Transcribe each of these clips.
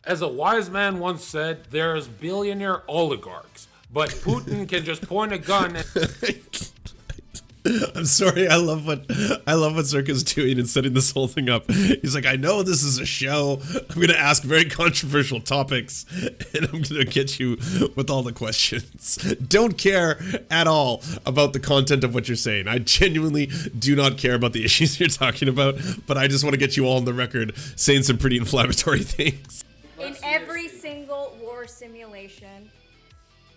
as a wise man once said, there's billionaire oligarchs, but Putin can just point a gun and I'm sorry. I love what Zherka's doing and setting this whole thing up. He's like, I know this is a show. I'm going to ask very controversial topics, and I'm going to get you with all the questions. Don't care at all about the content of what you're saying. I genuinely do not care about the issues you're talking about, but I just want to get you all on the record saying some pretty inflammatory things. In every single war simulation,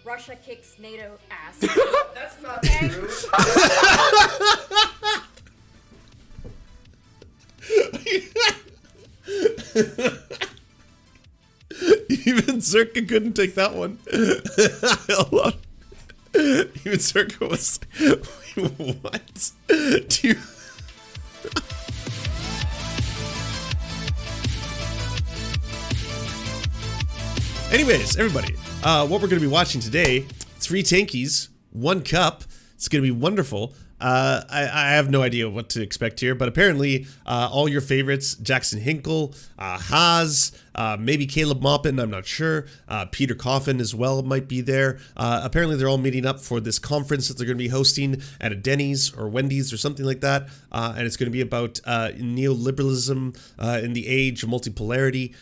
Russia kicks NATO ass. That's not true. Even Zherka couldn't take that one. Even Zherka was what? Do you... Anyways, everybody, what we're going to be watching today, 3 tankies, 1 cup. It's going to be wonderful. I have no idea what to expect here, but apparently all your favorites, Jackson Hinkle, Haas, maybe Caleb Maupin, I'm not sure. Peter Coffin as well might be there. Apparently they're all meeting up for this conference that they're going to be hosting at a Denny's or Wendy's or something like that. And it's going to be about neoliberalism in the age of multipolarity,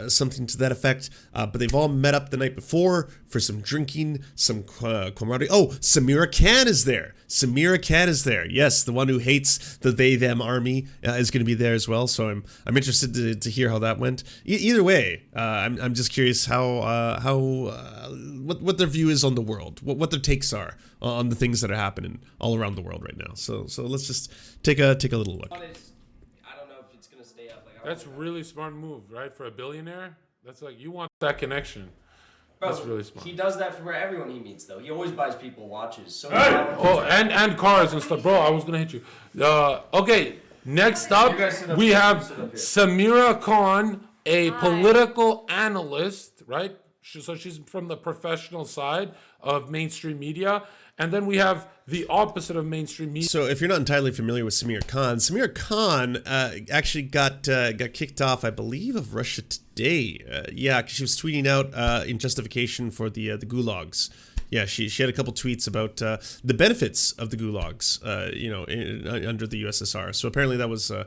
something to that effect. But they've all met up the night before for some drinking, some camaraderie. Oh, Sameera Khan is there. Sameera Khan is there. Yes, the one who hates the they-them army is going to be there as well. So I'm interested to hear how that went. Either way, I'm just curious how what their view is on the world, what their takes are on the things that are happening all around the world right now. So let's just take a little look. I don't know if it's gonna stay up. that's a really smart move, right? For a billionaire, that's like, you want that connection. Bro, that's really smart. He does that for everyone he meets, though. He always buys people watches. So and cars and stuff, bro. I was gonna hit you. Okay, next up we have Sameera Khan, a political analyst, right? So she's from the professional side of mainstream media. And then we have the opposite of mainstream media. So if you're not entirely familiar with Sameera Khan actually got kicked off, I believe, of Russia Today. Yeah, 'cause she was tweeting out in justification for the gulags. Yeah, she had a couple tweets about the benefits of the gulags, under the USSR. So apparently that was a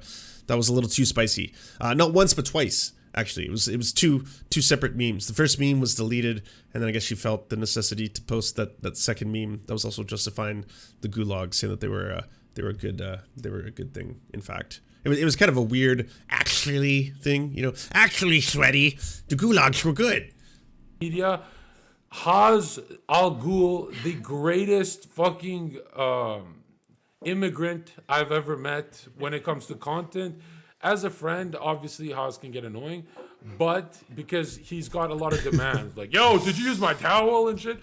little too spicy. Not once, but twice. Actually, it was two separate memes. The first meme was deleted, and then I guess she felt the necessity to post that second meme that was also justifying the gulags, saying that they were a good thing. In fact, it was kind of a weird actually thing, Actually, sweaty, the gulags were good. Media. Haz Al Ghul, the greatest fucking immigrant I've ever met when it comes to content. As a friend, obviously, Haas can get annoying, but because he's got a lot of demands, like, yo, did you use my towel and shit?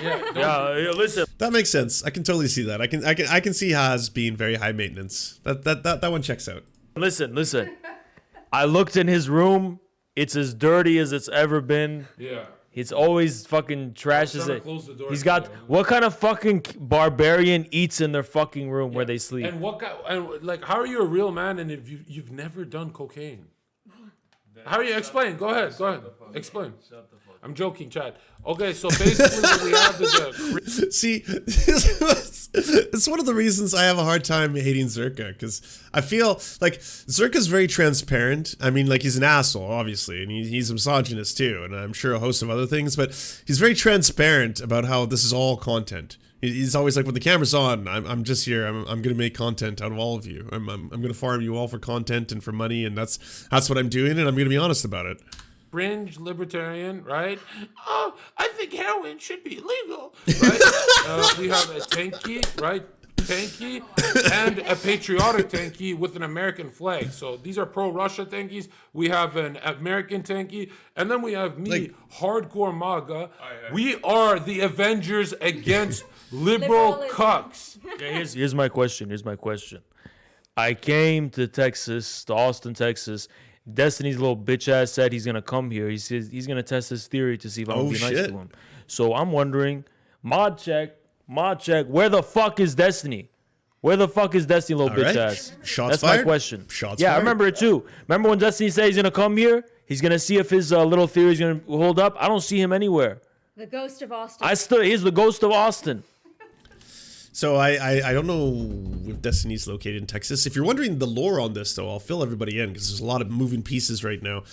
Yeah, listen. That makes sense. I can totally see that. I can see Haas being very high maintenance. That one checks out. Listen. I looked in his room. It's as dirty as it's ever been. Yeah. It's always fucking trashes it. He's got again. What kind of fucking barbarian eats in their fucking room where they sleep? And how are you a real man and if you've never done cocaine? How are you? Explain. Go ahead. Explain. I'm joking, Chad. Okay, so basically what we have is See, it's one of the reasons I have a hard time hating Zherka, because I feel like Zherka's very transparent. I mean, like, he's an asshole, obviously, and he's a misogynist too, and I'm sure a host of other things, but he's very transparent about how this is all content. He's always like, when the camera's on, I'm just here. I'm going to make content out of all of you. I'm going to farm you all for content and for money, and that's what I'm doing, and I'm going to be honest about it. Fringe libertarian, right? Oh, I think heroin should be illegal, right? We have a tankie, right? Tankie and a patriotic tankie with an American flag. So these are pro-Russia tankies. We have an American tankie, and then we have me, hardcore MAGA. We are the Avengers against liberal cucks. Okay, here's my question. I came to Texas, to Austin, Texas. Destiny's little bitch ass said he's gonna come here. He says he's gonna test his theory to see if I'm gonna be nice to him. So I'm wondering, mod check, where the fuck is Destiny? Where the fuck is Destiny, little All bitch right. ass? Shots That's fired. my question. Shots yeah, fired. I remember it too. Remember when Destiny said he's gonna come here? He's gonna see if his little theory is gonna hold up. I don't see him anywhere. The ghost of Austin. He's the ghost of Austin. So I don't know if Destiny's located in Texas. If you're wondering the lore on this, though, I'll fill everybody in because there's a lot of moving pieces right now.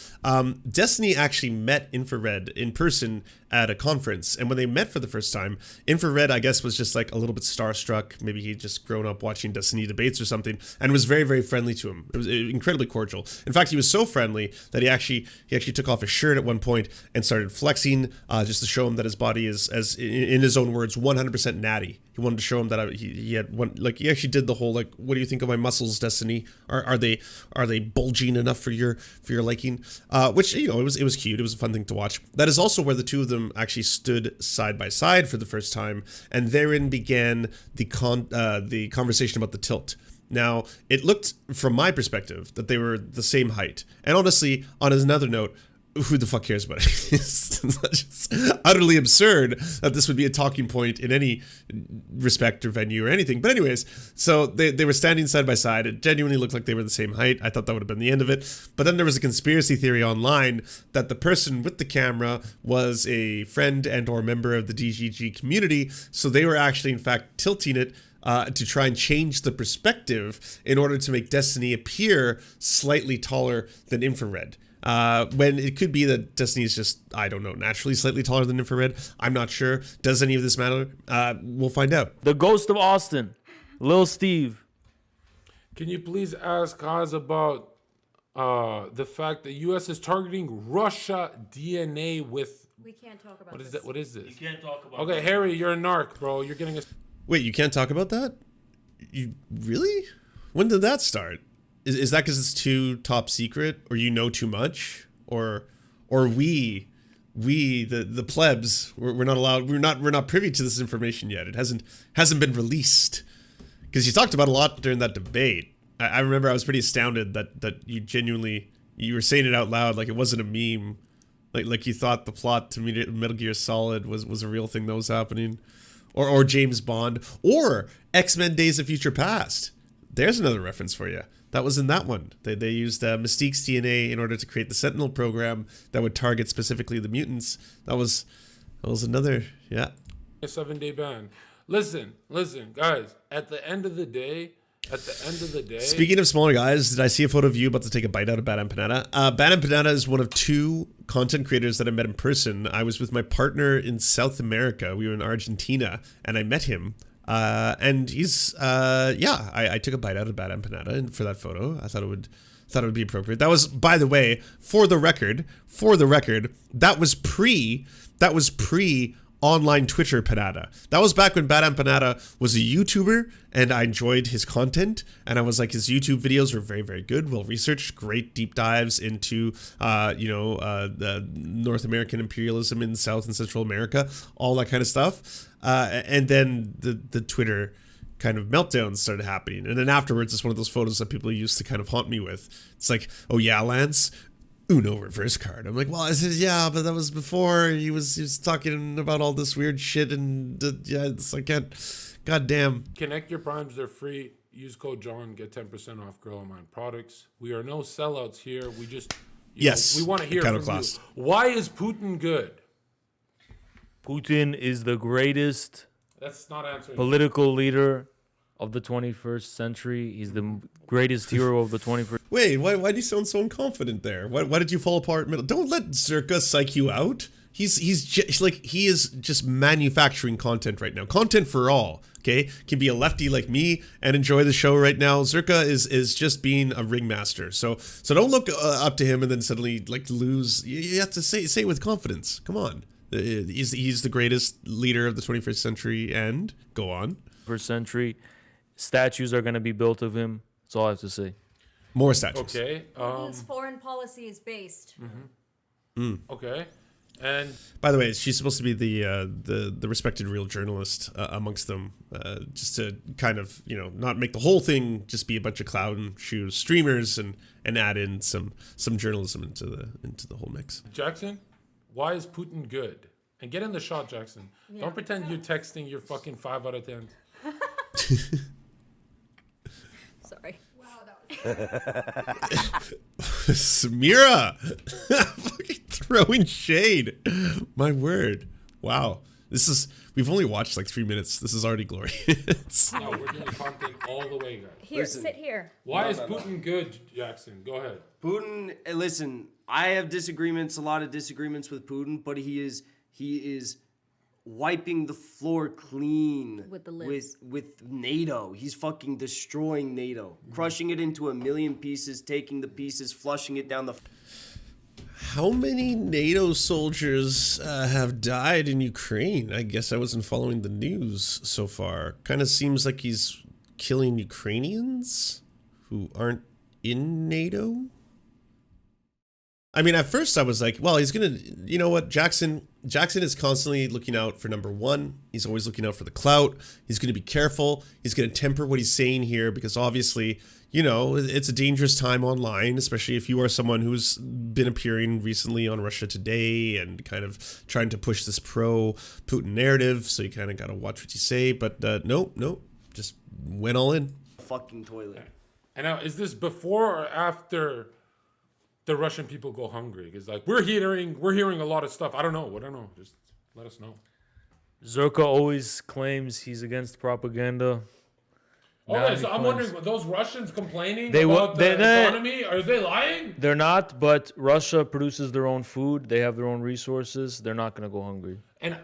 Destiny actually met Infrared in person at a conference, and when they met for the first time, Infrared, I guess, was just like a little bit starstruck. Maybe he'd just grown up watching Destiny debates or something, and was very, very friendly to him. It was incredibly cordial. In fact, he was so friendly that he actually took off his shirt at one point and started flexing, just to show him that his body is, as in his own words, 100% natty. He wanted to show him that he had one, like he actually did the whole like, what do you think of my muscles, Destiny? Are they bulging enough for your liking? Which, you know, it was cute. It was a fun thing to watch. That is also where the two of them actually stood side by side for the first time, and therein began the conversation about the tilt. Now, it looked, from my perspective, that they were the same height. And honestly, on another note, who the fuck cares about it? It's just utterly absurd that this would be a talking point in any respect or venue or anything. But anyways, so they were standing side by side. It genuinely looked like they were the same height. I thought that would have been the end of it. But then there was a conspiracy theory online that the person with the camera was a friend and or member of the DGG community. So they were actually, in fact, tilting it to try and change the perspective in order to make Destiny appear slightly taller than Infrared. When it could be that Destiny is just, I don't know, naturally slightly taller than Infrared. I'm not sure. Does any of this matter? We'll find out. The ghost of Austin, Lil Steve. Can you please ask Kaz about the fact that U.S. is targeting Russia DNA with... We can't talk about What is this. that? What is this? You can't talk about Okay, Harry, you're a narc, bro. You're getting us... Wait, you can't talk about that? You really? When did that start? Is that because it's too top secret, or you know too much, or we the plebs we're not allowed, we're not privy to this information yet? It hasn't been released, because you talked about a lot during that debate. I remember I was pretty astounded that you were saying it out loud like it wasn't a meme, like you thought the plot to Metal Gear Solid was a real thing that was happening, or James Bond, or X-Men Days of Future Past. There's another reference for you. That was in that one. They used Mystique's DNA in order to create the Sentinel program that would target specifically the mutants. That was another, yeah. A 7-day ban. Listen, guys. At the end of the day. Speaking of smaller guys, did I see a photo of you about to take a bite out of Bad Empanada? Bad Empanada is one of two content creators that I met in person. I was with my partner in South America. We were in Argentina, and I met him. And he's, I took a bite out of Bad Empanada for that photo. I thought it would be appropriate. That was, by the way, for the record, that was pre online Twitter Panada. That was back when Bad Empanada was a YouTuber, and I enjoyed his content, and I was like, his YouTube videos were very, very good, well researched, great deep dives into, the North American imperialism in South and Central America, all that kind of stuff. And then the Twitter kind of meltdowns started happening. And then afterwards, it's one of those photos that people used to kind of haunt me with. It's like, oh yeah, Lance, Uno reverse card. I'm like, well, I said, yeah, but that was before he was talking about all this weird shit, and yeah, it's like, goddamn. Connect your primes, they're free. Use code John, get 10% off Girl Mine products. We are no sellouts here. We just, we want to hear from you. Why is Putin good? Putin is the greatest That's not answering. political leader of the 21st century. He's the greatest hero of the 21st. Wait, why do you sound so confident there? Why did you fall apart middle? Don't let Zherka psych you out. He is just manufacturing content right now. Content for all. Okay, can be a lefty like me and enjoy the show right now. Zherka is just being a ringmaster. So don't look up to him and then suddenly like lose. You have to say it with confidence. Come on. He's the greatest leader of the 21st century, and go on. First century. Statues are going to be built of him. That's all I have to say. More statues. Okay. Putin's foreign policy is based. Okay. And by the way, she's supposed to be the respected real journalist amongst them, just to kind of, not make the whole thing just be a bunch of clown shoe streamers, and add in some journalism into the whole mix. Jackson, why is Putin good? And get in the shot, Jackson. Yeah. Don't pretend you're texting your fucking 5 out of 10. Sorry. Sameera, fucking throwing shade. My word. Wow. We've only watched like 3 minutes. This is already glorious. No, we're doing content all the way, guys. Here, Listen. sit here. Why is Putin good, Jackson? Go ahead. Putin, listen, I have a lot of disagreements with Putin, but he is wiping the floor clean With the libs. with NATO. He's fucking destroying NATO, crushing it into a million pieces, taking the pieces, flushing it down the. How many NATO soldiers have died in Ukraine? I guess I wasn't following the news so far. Kind of seems like he's killing Ukrainians who aren't in NATO. I mean, at first I was like, well, he's going to, you know what, Jackson is constantly looking out for number one. He's always looking out for the clout. He's going to be careful. He's going to temper what he's saying here because obviously, you know, it's a dangerous time online, especially if you are someone who's been appearing recently on Russia Today and kind of trying to push this pro-Putin narrative. So you kind of got to watch what you say. But nope, just went all in. Fucking toilet. And now, is this before or after the Russian people go hungry? Because like we're hearing a lot of stuff. I don't know. Just let us know. Zherka always claims he's against propaganda. Now Okay, he so I'm claims- wondering, those Russians complaining They about the they- economy, are they lying? They're not, but Russia produces their own food. They have their own resources. They're not going to go hungry. And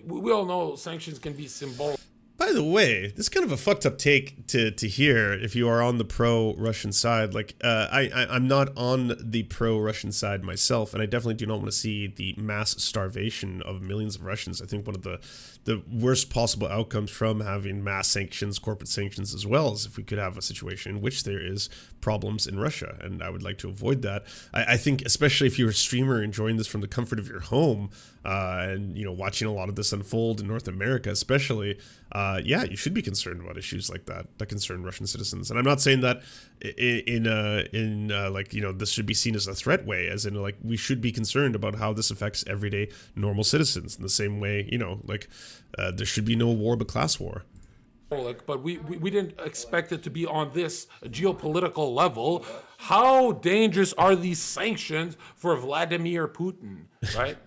we all know sanctions can be symbolic. By the way, this is kind of a fucked up take to hear if you are on the pro-Russian side. Like, I'm not on the pro-Russian side myself, and I definitely do not want to see the mass starvation of millions of Russians. I think one of the worst possible outcomes from having mass sanctions, corporate sanctions, as well as if we could have a situation in which there is problems in Russia, and I would like to avoid that. I think, especially if you're a streamer enjoying this from the comfort of your home, and you know, watching a lot of this unfold in North America, especially, yeah, you should be concerned about issues like that concern Russian citizens. And I'm not saying that in like, you know, this should be seen as a threat way, as in like we should be concerned about how this affects everyday normal citizens in the same way, you know, like there should be no war but class war. But we didn't expect it to be on this geopolitical level. How dangerous are these sanctions for Vladimir Putin, right?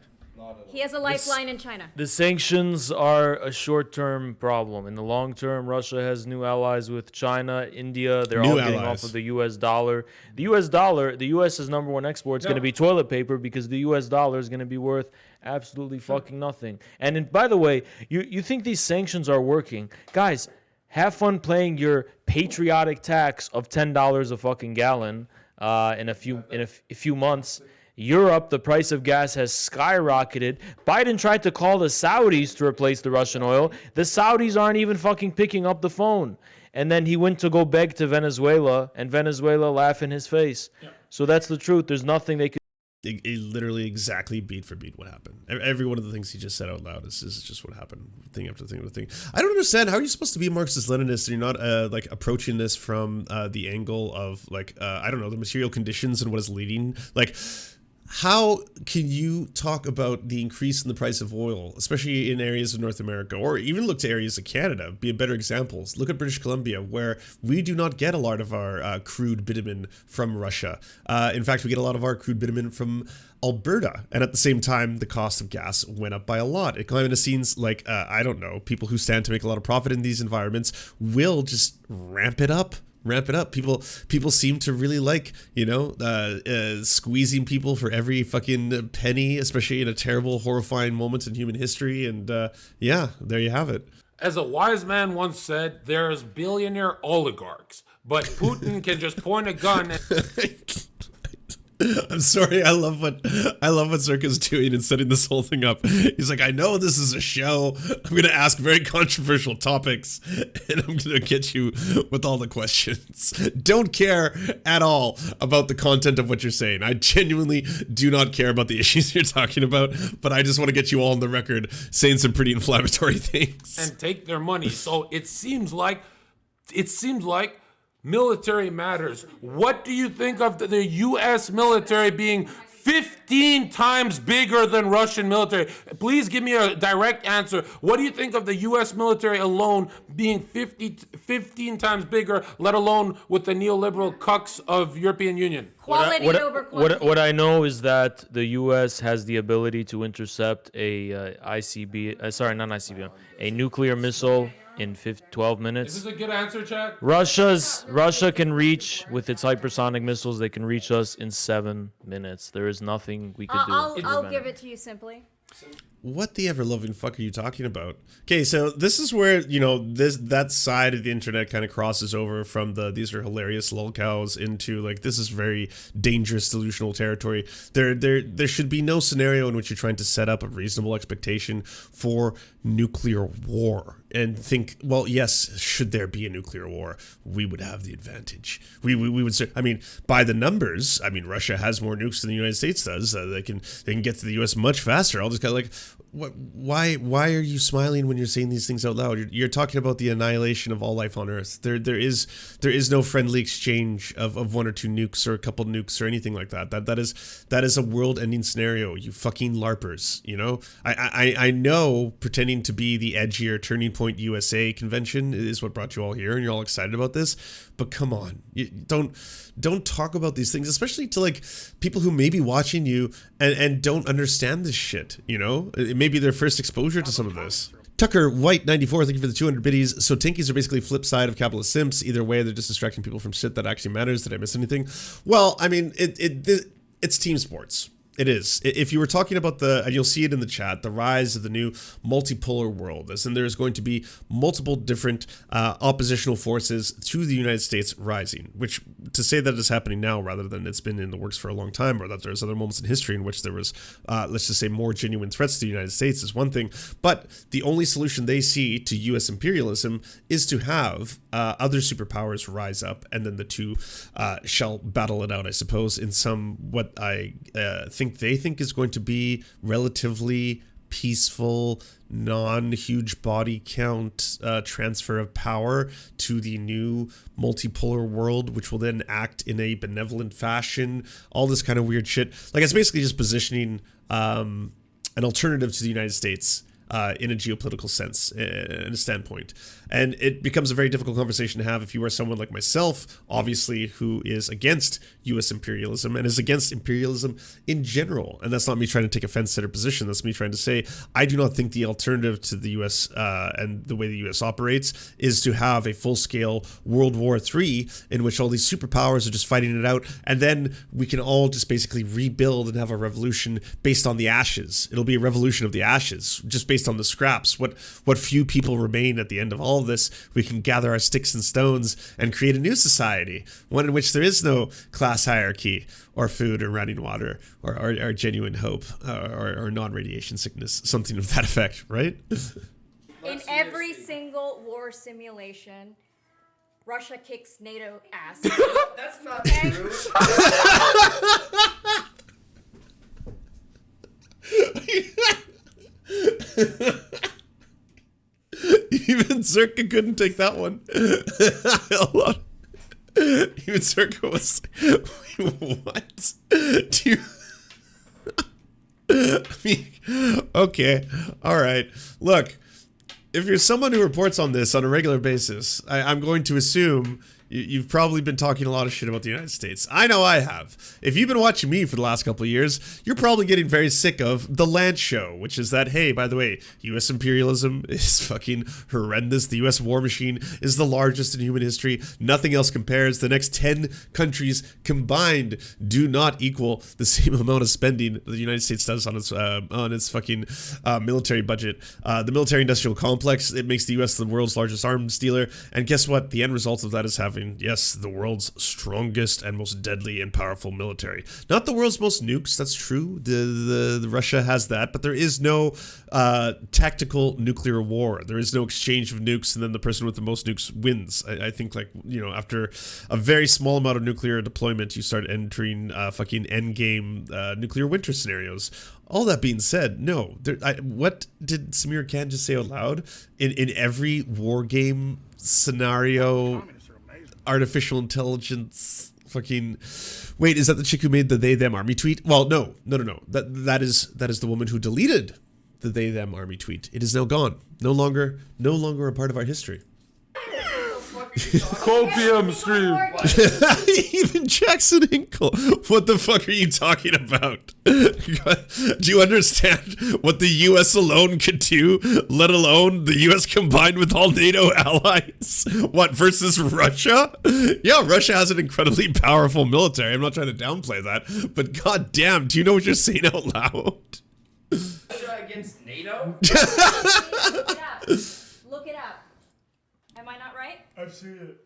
He has a lifeline in China. The sanctions are a short-term problem. In the long term, Russia has new allies with China, India. They're all getting off of the U.S. dollar. The U.S.'s number one export is going to be toilet paper because the U.S. dollar is going to be worth absolutely fucking nothing. And by the way, you think these sanctions are working. Guys, have fun paying your patriotic tax of $10 a fucking gallon in a few months. Europe, the price of gas has skyrocketed. Biden tried to call the Saudis to replace the Russian oil. The Saudis aren't even fucking picking up the phone. And then he went to go beg to Venezuela, and Venezuela laughed in his face. Yeah. So that's the truth. There's nothing they could. It literally exactly beat for beat what happened. Every one of the things he just said out loud is just what happened, thing after thing after thing. I don't understand, how are you supposed to be a Marxist-Leninist and you're not like approaching this from the angle of like I don't know, the material conditions and what is leading, like. How can you talk about the increase in the price of oil, especially in areas of North America, or even look to areas of Canada, be a better examples? Look at British Columbia, where we do not get a lot of our crude bitumen from Russia. In fact, we get a lot of our crude bitumen from Alberta. And at the same time, the cost of gas went up by a lot. It kind of seems like, I don't know, people who stand to make a lot of profit in these environments will just ramp it up. People seem to really like, you know, squeezing people for every fucking penny, especially in a terrible, horrifying moment in human history. And yeah, there you have it. As a wise man once said, there's billionaire oligarchs, but Putin can just point a gun and... I'm sorry. I love what Zherka's doing and setting this whole thing up. He's like, I know this is a show. I'm going to ask very controversial topics, and I'm going to get you with all the questions. Don't care at all about the content of what you're saying. I genuinely do not care about the issues you're talking about, but I just want to get you all on the record saying some pretty inflammatory things. And take their money. So it seems like military matters. What do you think of the U.S. military being 15 times bigger than Russian military. Please give me a direct answer. What do you think of the U.S. military alone being 15 times bigger, let alone with the neoliberal cucks of European Union? Quality over quantity. What I know is that the U.S. has the ability to intercept a a nuclear missile in 12 minutes. Is this a good answer, Chad? Russia can reach with its hypersonic missiles. They can reach us in 7 minutes. There is nothing we could do. I'll give it to you simply. What the ever-loving fuck are you talking about? Okay, so this is where, you know, that side of the internet kind of crosses over from the these are hilarious lolcows into like this is very dangerous delusional territory. There should be no scenario in which you're trying to set up a reasonable expectation for nuclear war and think, well, yes, should there be a nuclear war, we would have the advantage. We would say, I mean, by the numbers, I mean, Russia has more nukes than the United States does. They can get to the U.S. much faster. I'll just kind of like, what? Why are you smiling when you're saying these things out loud? You're talking about the annihilation of all life on Earth. There is no friendly exchange of one or two nukes or a couple nukes or anything like that. That is a world-ending scenario. You fucking LARPers. You know, I know pretending to be the edgier Turning Point USA convention is what brought you all here, and you're all excited about this. But come on, don't talk about these things, especially to like people who may be watching you and don't understand this shit. You know, it may be their first exposure to some of this. Tucker White 94, thank you for the 200 biddies. So tankies are basically flip side of capitalist simps. Either way, they're just distracting people from shit that actually matters. Did I miss anything? Well, I mean, it's team sports. It is. If you were talking about and you'll see it in the chat, the rise of the new multipolar world, as in there's going to be multiple different oppositional forces to the United States rising, which to say that is happening now rather than it's been in the works for a long time, or that there's other moments in history in which there was, let's just say, more genuine threats to the United States is one thing. But the only solution they see to U.S. imperialism is to have other superpowers rise up, and then the two shall battle it out, I suppose, in some what I think they think is going to be relatively peaceful, non-huge body count transfer of power to the new multipolar world, which will then act in a benevolent fashion. All this kind of weird shit. Like, it's basically just positioning an alternative to the United States in a geopolitical sense, in a standpoint. And it becomes a very difficult conversation to have if you are someone like myself, obviously, who is against U.S. imperialism and is against imperialism in general. And that's not me trying to take offense to their position. That's me trying to say, I do not think the alternative to the U.S. And the way the U.S. operates is to have a full-scale World War III in which all these superpowers are just fighting it out, and then we can all just basically rebuild and have a revolution based on the ashes. It'll be a revolution of the ashes, just based on the scraps. What few people remain at the end of all of this, we can gather our sticks and stones and create a new society, one in which there is no class hierarchy or food or running water or genuine hope or non-radiation sickness, something of that effect, right? In every single war simulation, Russia kicks NATO ass. That's not true. Even Zherka couldn't take that one. Even Zherka was like, what? Do you... I mean, okay, all right. Look, if you're someone who reports on this on a regular basis, I'm going to assume you've probably been talking a lot of shit about the United States. I know I have. If you've been watching me for the last couple of years, you're probably getting very sick of the Lance Show, which is that, hey, by the way, U.S. imperialism is fucking horrendous. The U.S. war machine is the largest in human history. Nothing else compares. The next 10 countries combined do not equal the same amount of spending that the United States does on its fucking military budget. The military-industrial complex, it makes the U.S. the world's largest arms dealer. And guess what? The end result of that is having, yes, the world's strongest and most deadly and powerful military. Not the world's most nukes, that's true. The Russia has that, but there is no tactical nuclear war. There is no exchange of nukes and then the person with the most nukes wins. I think, like, you know, after a very small amount of nuclear deployment, you start entering fucking endgame nuclear winter scenarios. All that being said, no. What did Sameera Khan just say out loud? In every war game scenario, artificial intelligence Fucking. Wait, is that the chick who made the they them army tweet? Well, no. That is the woman who deleted the they them army tweet. It is now gone. No longer a part of our history. Copium stream. Even Jackson Hinkle. What the fuck are you talking about? Do you understand what the U.S. alone could do, let alone the U.S. combined with all NATO allies? What, versus Russia? Yeah, Russia has an incredibly powerful military. I'm not trying to downplay that, but goddamn, do you know what you're saying out loud? Russia against NATO? Look it up. Am I not right? I've seen it.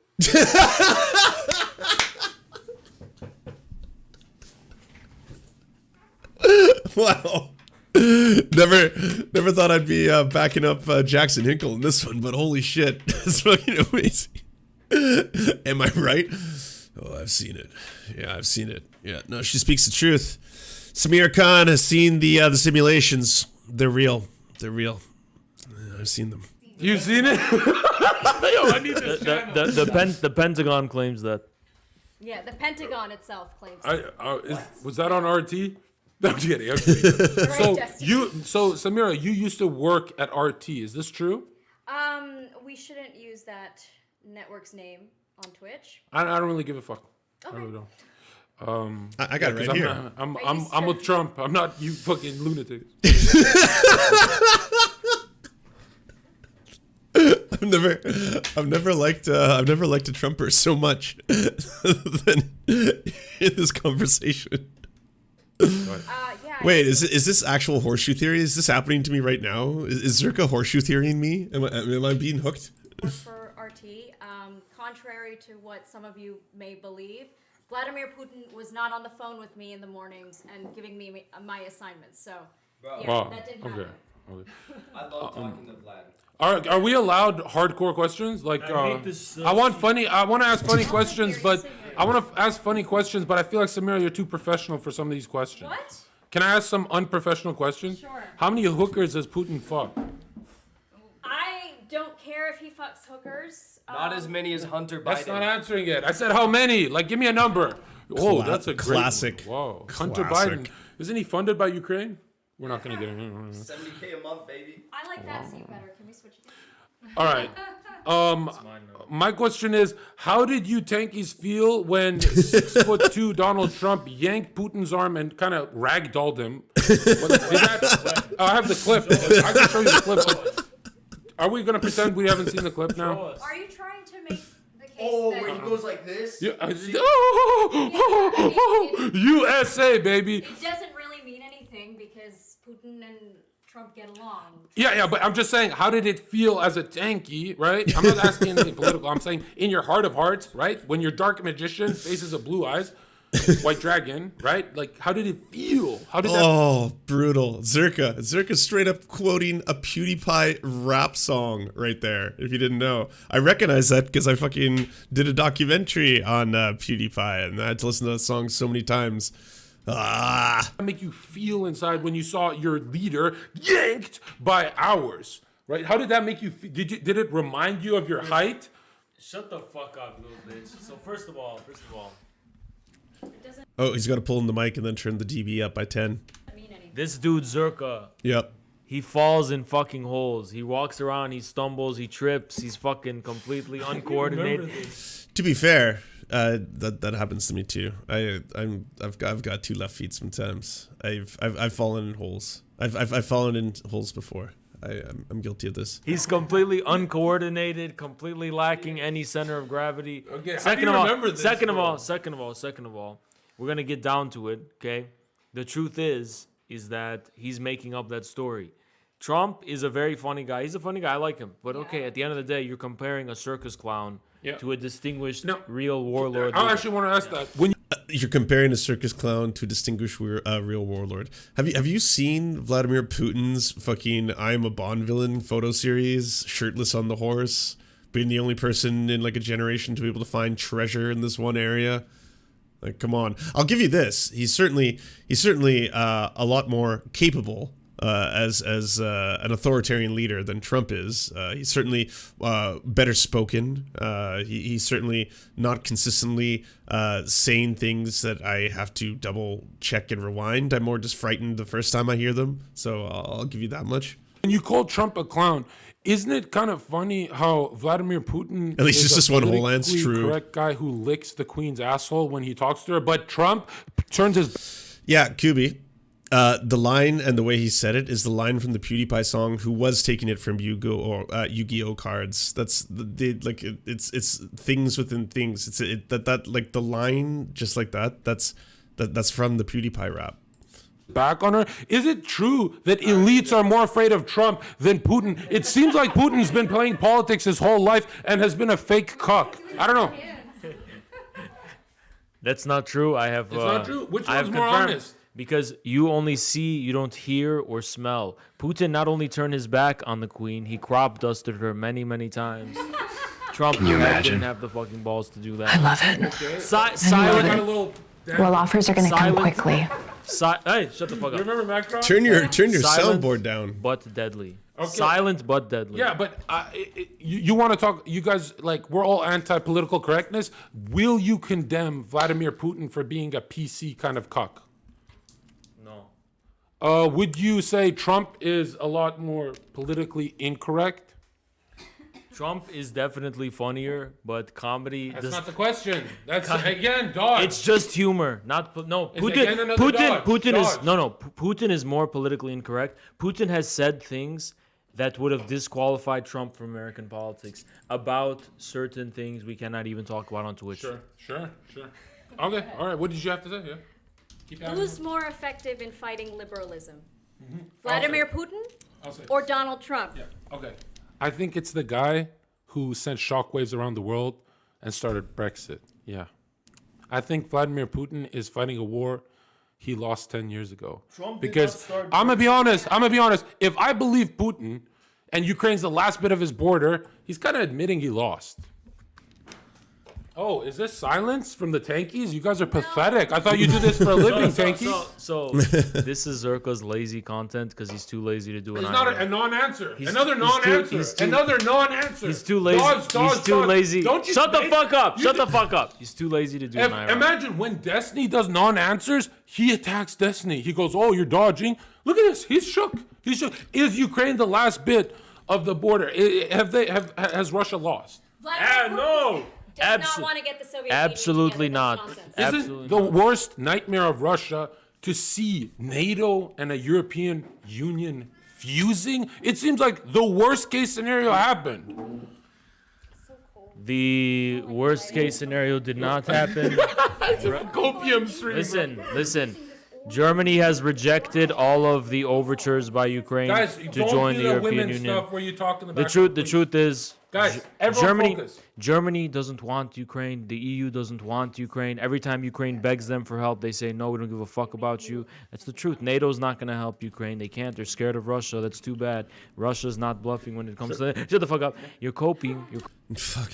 Wow. Never thought I'd be backing up Jackson Hinkle in this one, but holy shit, it's fucking amazing. Am I right? Oh, I've seen it. Yeah, I've seen it. Yeah, no, she speaks the truth. Sameera Khan has seen the simulations. They're real. They're real. I've seen them. You've seen it? Yo, I need this channel. The Pentagon claims that. Yeah, the Pentagon itself claims. Was that on RT? No, I'm kidding. I'm kidding. Right, So Sameera, you used to work at RT. Is this true? We shouldn't use that network's name on Twitch. I don't really give a fuck. Okay. I really don't. I got it right here. I'm with Trump. I'm not you fucking lunatic. I've never liked a Trumper so much than in this conversation. Yeah. Wait, is this actual horseshoe theory? Is this happening to me right now? Is Zherka horseshoe theorying me? Am I being hooked? For RT, contrary to what some of you may believe, Vladimir Putin was not on the phone with me in the mornings and giving me my assignments. So, yeah, Wow. that didn't happen. Okay. I love talking to Vlad. Are we allowed hardcore questions? Like, I want to ask funny questions, but I want to ask funny questions, but I feel like Sameera, you're too professional for some of these questions. What? Can I ask some unprofessional questions? Sure. How many hookers does Putin fuck? I don't care if he fucks hookers. Not as many as Hunter Biden. That's not answering it. I said how many? Like, give me a number. Oh, that's a great classic. One. Whoa, Hunter Classic. Biden. Isn't he funded by Ukraine? We're not gonna get it. 70K a month, baby. I like that seat better. Can we switch again? All right. My question is, how did you tankies feel when 6'2" Donald Trump yanked Putin's arm and kind of ragdolled him? I have the clip. I can show you the clip. Are we gonna pretend we haven't seen the clip now? Are you trying to make the case that... When he goes like this? USA, baby. It doesn't really mean anything because Putin and Trump get along. Yeah, but I'm just saying, how did it feel as a tanky, right? I'm not asking anything political. I'm saying in your heart of hearts, right? When your dark magician faces a blue eyes, white dragon, right? Like, how did it feel? How did that? Oh, brutal. Zherka straight up quoting a PewDiePie rap song right there, if you didn't know. I recognize that because I fucking did a documentary on PewDiePie, and I had to listen to that song so many times. Make you feel inside when you saw your leader yanked by ours, right? How did that make you feel? Did it remind you of your height? Shut the fuck up, little bitch. So first of all, Oh, he's got to pull in the mic and then turn the dB up by 10. this dude Zherka, Yep. he falls in fucking holes. He walks around, he stumbles, he trips, he's fucking completely uncoordinated. To be fair, that happens to me too. I've got two left feet sometimes. I've fallen in holes. I've fallen in holes before. I'm guilty of this. He's completely uncoordinated, completely lacking any center of gravity. Okay, how do you remember this, Second of bro? all, we're gonna get down to it. Okay, the truth is that he's making up that story. Trump is a very funny guy. He's a funny guy. I like him. But okay, at the end of the day, you're comparing a circus clown to a distinguished real warlord. I actually want to ask that. When You're comparing a circus clown to a distinguished real warlord. Have you seen Vladimir Putin's fucking "I'm a Bond villain" photo series, shirtless on the horse, being the only person in like a generation to be able to find treasure in this one area? Like, come on. I'll give you this. He's certainly a lot more capable as an authoritarian leader than Trump is. He's certainly better spoken. He's certainly not consistently saying things that I have to double check and rewind. I'm more just frightened the first time I hear them. So I'll give you that much. When you call Trump a clown, isn't it kind of funny how Vladimir Putin at least is just a one whole lance true correct guy who licks the queen's asshole when he talks to her, but Trump turns his Kubi. The line and the way he said it is the line from the PewDiePie song, who was taking it from Yu-Gi-Oh cards. That's it's things within things. That like the line just like that. That's from the PewDiePie rap. Back on her. Is it true that elites are more afraid of Trump than Putin? It seems like Putin's been playing politics his whole life and has been a fake cuck. I don't know. That's not true. I have. It's not true. Which I have one's more confirmed. honest? Because you only see, you don't hear or smell. Putin not only turned his back on the queen, he crop dusted her many, many times. Trump didn't have the fucking balls to do that. I love it. Okay. Silent. Well, offers are going to come Silent. quickly. Hey, shut the fuck You up. remember Macron? Turn your Silent, soundboard down. But deadly. Okay. Silent but deadly. Yeah, but you want to talk, you guys, like, we're all anti-political correctness. Will you condemn Vladimir Putin for being a PC kind of cuck? No. Would you say Trump is a lot more politically incorrect? Trump is definitely funnier, but comedy. That's not the question. That's again dodge. It's just humor, not no. It's again another dodge. Putin is more politically incorrect. Putin has said things that would have disqualified Trump from American politics about certain things we cannot even talk about on Twitch. Sure. Okay, all right. What did you have to say? Yeah. Keep Who's more effective in fighting liberalism? Vladimir Putin I'll say. or Donald Trump? Yeah. Okay. I think it's the guy who sent shockwaves around the world and started Brexit. Yeah. I think Vladimir Putin is fighting a war he lost 10 years ago. Trump because I'm going to be honest. If I believe Putin and Ukraine's the last bit of his border, he's kind of admitting he lost. Oh, is this silence from the tankies? You guys are pathetic. I thought you do this for a living, tankies. So this is Zherka's lazy content because he's too lazy to do an It's not a non-answer. Another non-answer. Another non-answer. He's too lazy. He's too lazy. Shut the fuck up. Shut the fuck up. He's too lazy to do an IRL. Imagine when Destiny does non-answers, he attacks Destiny. He goes, "Oh, you're dodging." Look at this. He's shook. He's shook. Is Ukraine the last bit of the border? Has Russia lost? No. Does not want to get the Soviet Union Absolutely together. not. That's nonsense. Isn't the worst nightmare of Russia to see NATO and a European Union fusing? It seems like the worst case scenario happened. The worst case scenario did not happen. Copium stream. Listen. Germany has rejected all of the overtures by Ukraine Guys, to don't join do the the European women's Union. stuff where you talk in the The background, truth is, guys, everyone focus. Germany doesn't want Ukraine. The EU doesn't want Ukraine. Every time Ukraine begs them for help, they say, no, we don't give a fuck about you. That's the truth. NATO's not going to help Ukraine. They can't. They're scared of Russia. That's too bad. Russia's not bluffing when it comes to that. Shut the fuck up. You're coping. Fuck.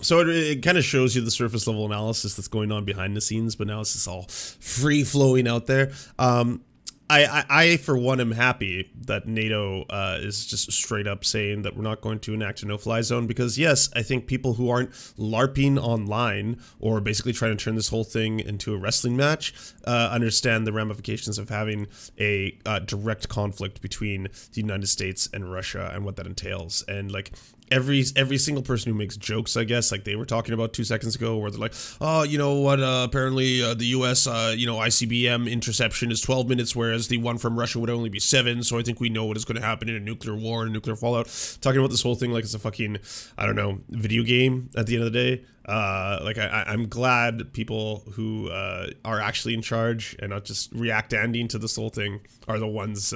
So it kind of shows you the surface level analysis that's going on behind the scenes, but now it's just all free flowing out there. I for one am happy that NATO is just straight up saying that we're not going to enact a no-fly zone, because yes, I think people who aren't LARPing online or basically trying to turn this whole thing into a wrestling match understand the ramifications of having a direct conflict between the United States and Russia and what that entails. And like every single person who makes jokes, I guess, like they were talking about 2 seconds ago, where they're like, oh, you know what, apparently the US ICBM interception is 12 minutes, whereas the one from Russia would only be 7, so I think we know what is going to happen in a nuclear war and a nuclear fallout. Talking about this whole thing like it's a fucking, I don't know, video game at the end of the day. I'm glad people who are actually in charge and not just reactanding to this whole thing are the ones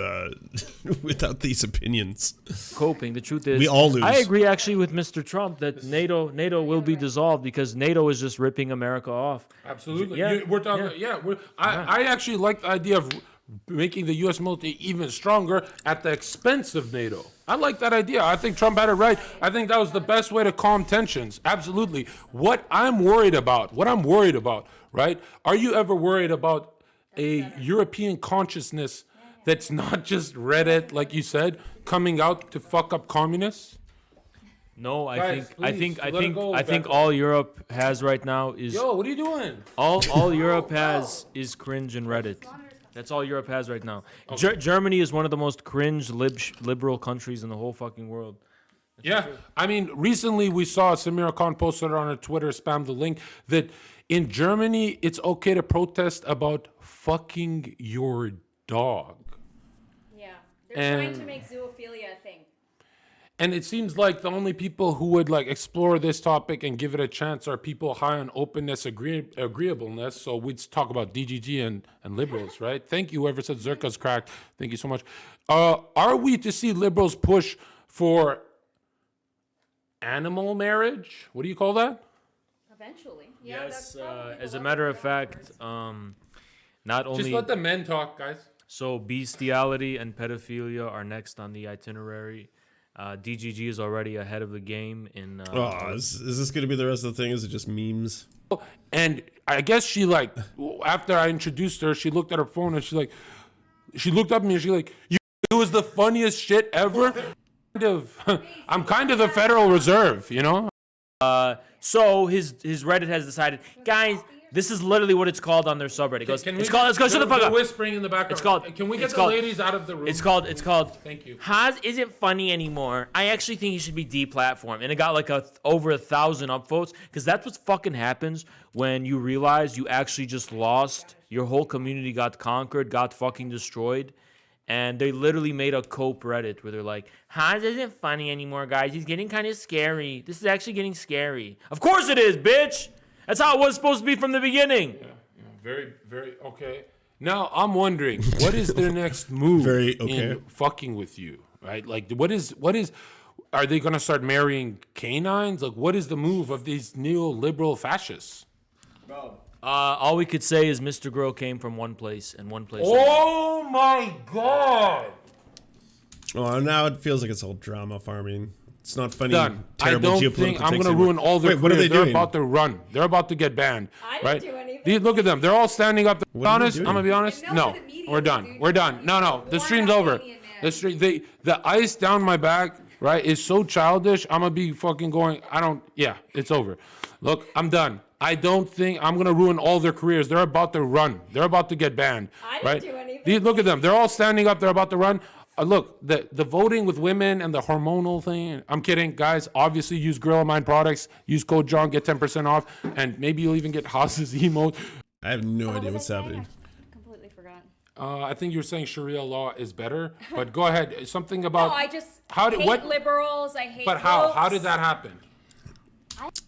without these opinions. Coping. The truth is, we all lose. I agree actually with Mr. Trump that NATO will be dissolved because NATO is just ripping America off. Absolutely. Yeah. We're talking. I actually like the idea of making the U.S. military even stronger at the expense of NATO. I like that idea. I think Trump had it right. I think that was the best way to calm tensions. Absolutely. What I'm worried about, right? Are you ever worried about a European consciousness that's not just Reddit, like you said, coming out to fuck up communists? No, Guys, I please, let it go, think Becca. all Europe has right now is Yo, what are you doing? all Europe has is cringe and Reddit. That's all Europe has right now. Germany is one of the most cringe liberal countries in the whole fucking world. Yeah, I mean, recently we saw Sameera Khan posted on her Twitter, spammed the link, that in Germany it's okay to protest about fucking your dog. Yeah. They're trying And- to make zoophilia a thing. And it seems like the only people who would like explore this topic and give it a chance are people high on openness, agreeableness. So we'd talk about DGG and liberals, right? Thank you, whoever said Zherka's cracked. Thank you so much. Are we to see liberals push for animal marriage? What do you call that? Eventually. Yes, as a matter of fact, not only Just let the men talk, guys. so bestiality and pedophilia are next on the itinerary. DGG is already ahead of the game in. Is this going to be the rest of the thing? Is it just memes? And I guess she like, after I introduced her, she looked at her phone and she looked up at me and she's like, it was the funniest shit ever. I'm kind of the Federal Reserve, you know? So his Reddit has decided, guys, this is literally what it's called on their subreddit. It goes, Can we it's called. Let's go. Shut the fuck they're up. whispering in the background. It's called. Can we get it's the called- ladies out of the room? It's called. Thank you. Haz isn't funny anymore. I actually think he should be deplatformed. And it got like over 1,000 upvotes because that's what fucking happens when you realize you actually just lost. Your whole community got conquered, got fucking destroyed. And they literally made a cope Reddit where they're like, Hans isn't funny anymore, guys. He's getting kind of scary. This is actually getting scary. Of course it is, bitch. That's how it was supposed to be from the beginning. Yeah, very, very okay. Now I'm wondering, what is their next move Very okay. in fucking with you, right? Like, what is? Are they gonna start marrying canines? Like, what is the move of these neoliberal fascists? Bro, All we could say is Mr. Grow came from one place and one place. Oh my god! Oh, now it feels like it's all drama farming. It's not funny. Done. I Terrible don't geopolitical think I'm takes gonna anymore. ruin all their Wait, what are careers. they They're doing? about to run. They're about to get banned. I didn't right? do anything. Look at them. They're all standing up. What are they Honest, I'm doing? gonna be honest. No, No, the media we're done. dude. We're done. No. The Born stream's over. Albanian man. The stream. The ice down my back, right, is so childish. I'm gonna be fucking going. Yeah, it's over. Look, I'm done. I don't think I'm gonna ruin all their careers. They're about to run. They're about to get banned. I didn't right? do anything. Look at them. They're all standing up. They're about to run. Look, the voting with women and the hormonal thing. I'm kidding, guys. Obviously, use Gorilla Mind products. Use code John, get 10% off, and maybe you'll even get Haas's emote. I have no What idea was what's I saying? happening. I completely forgot. I think you were saying Sharia law is better, but go ahead. Something No, about I just how did hate what? liberals. I hate. But how? How woke. did that happen?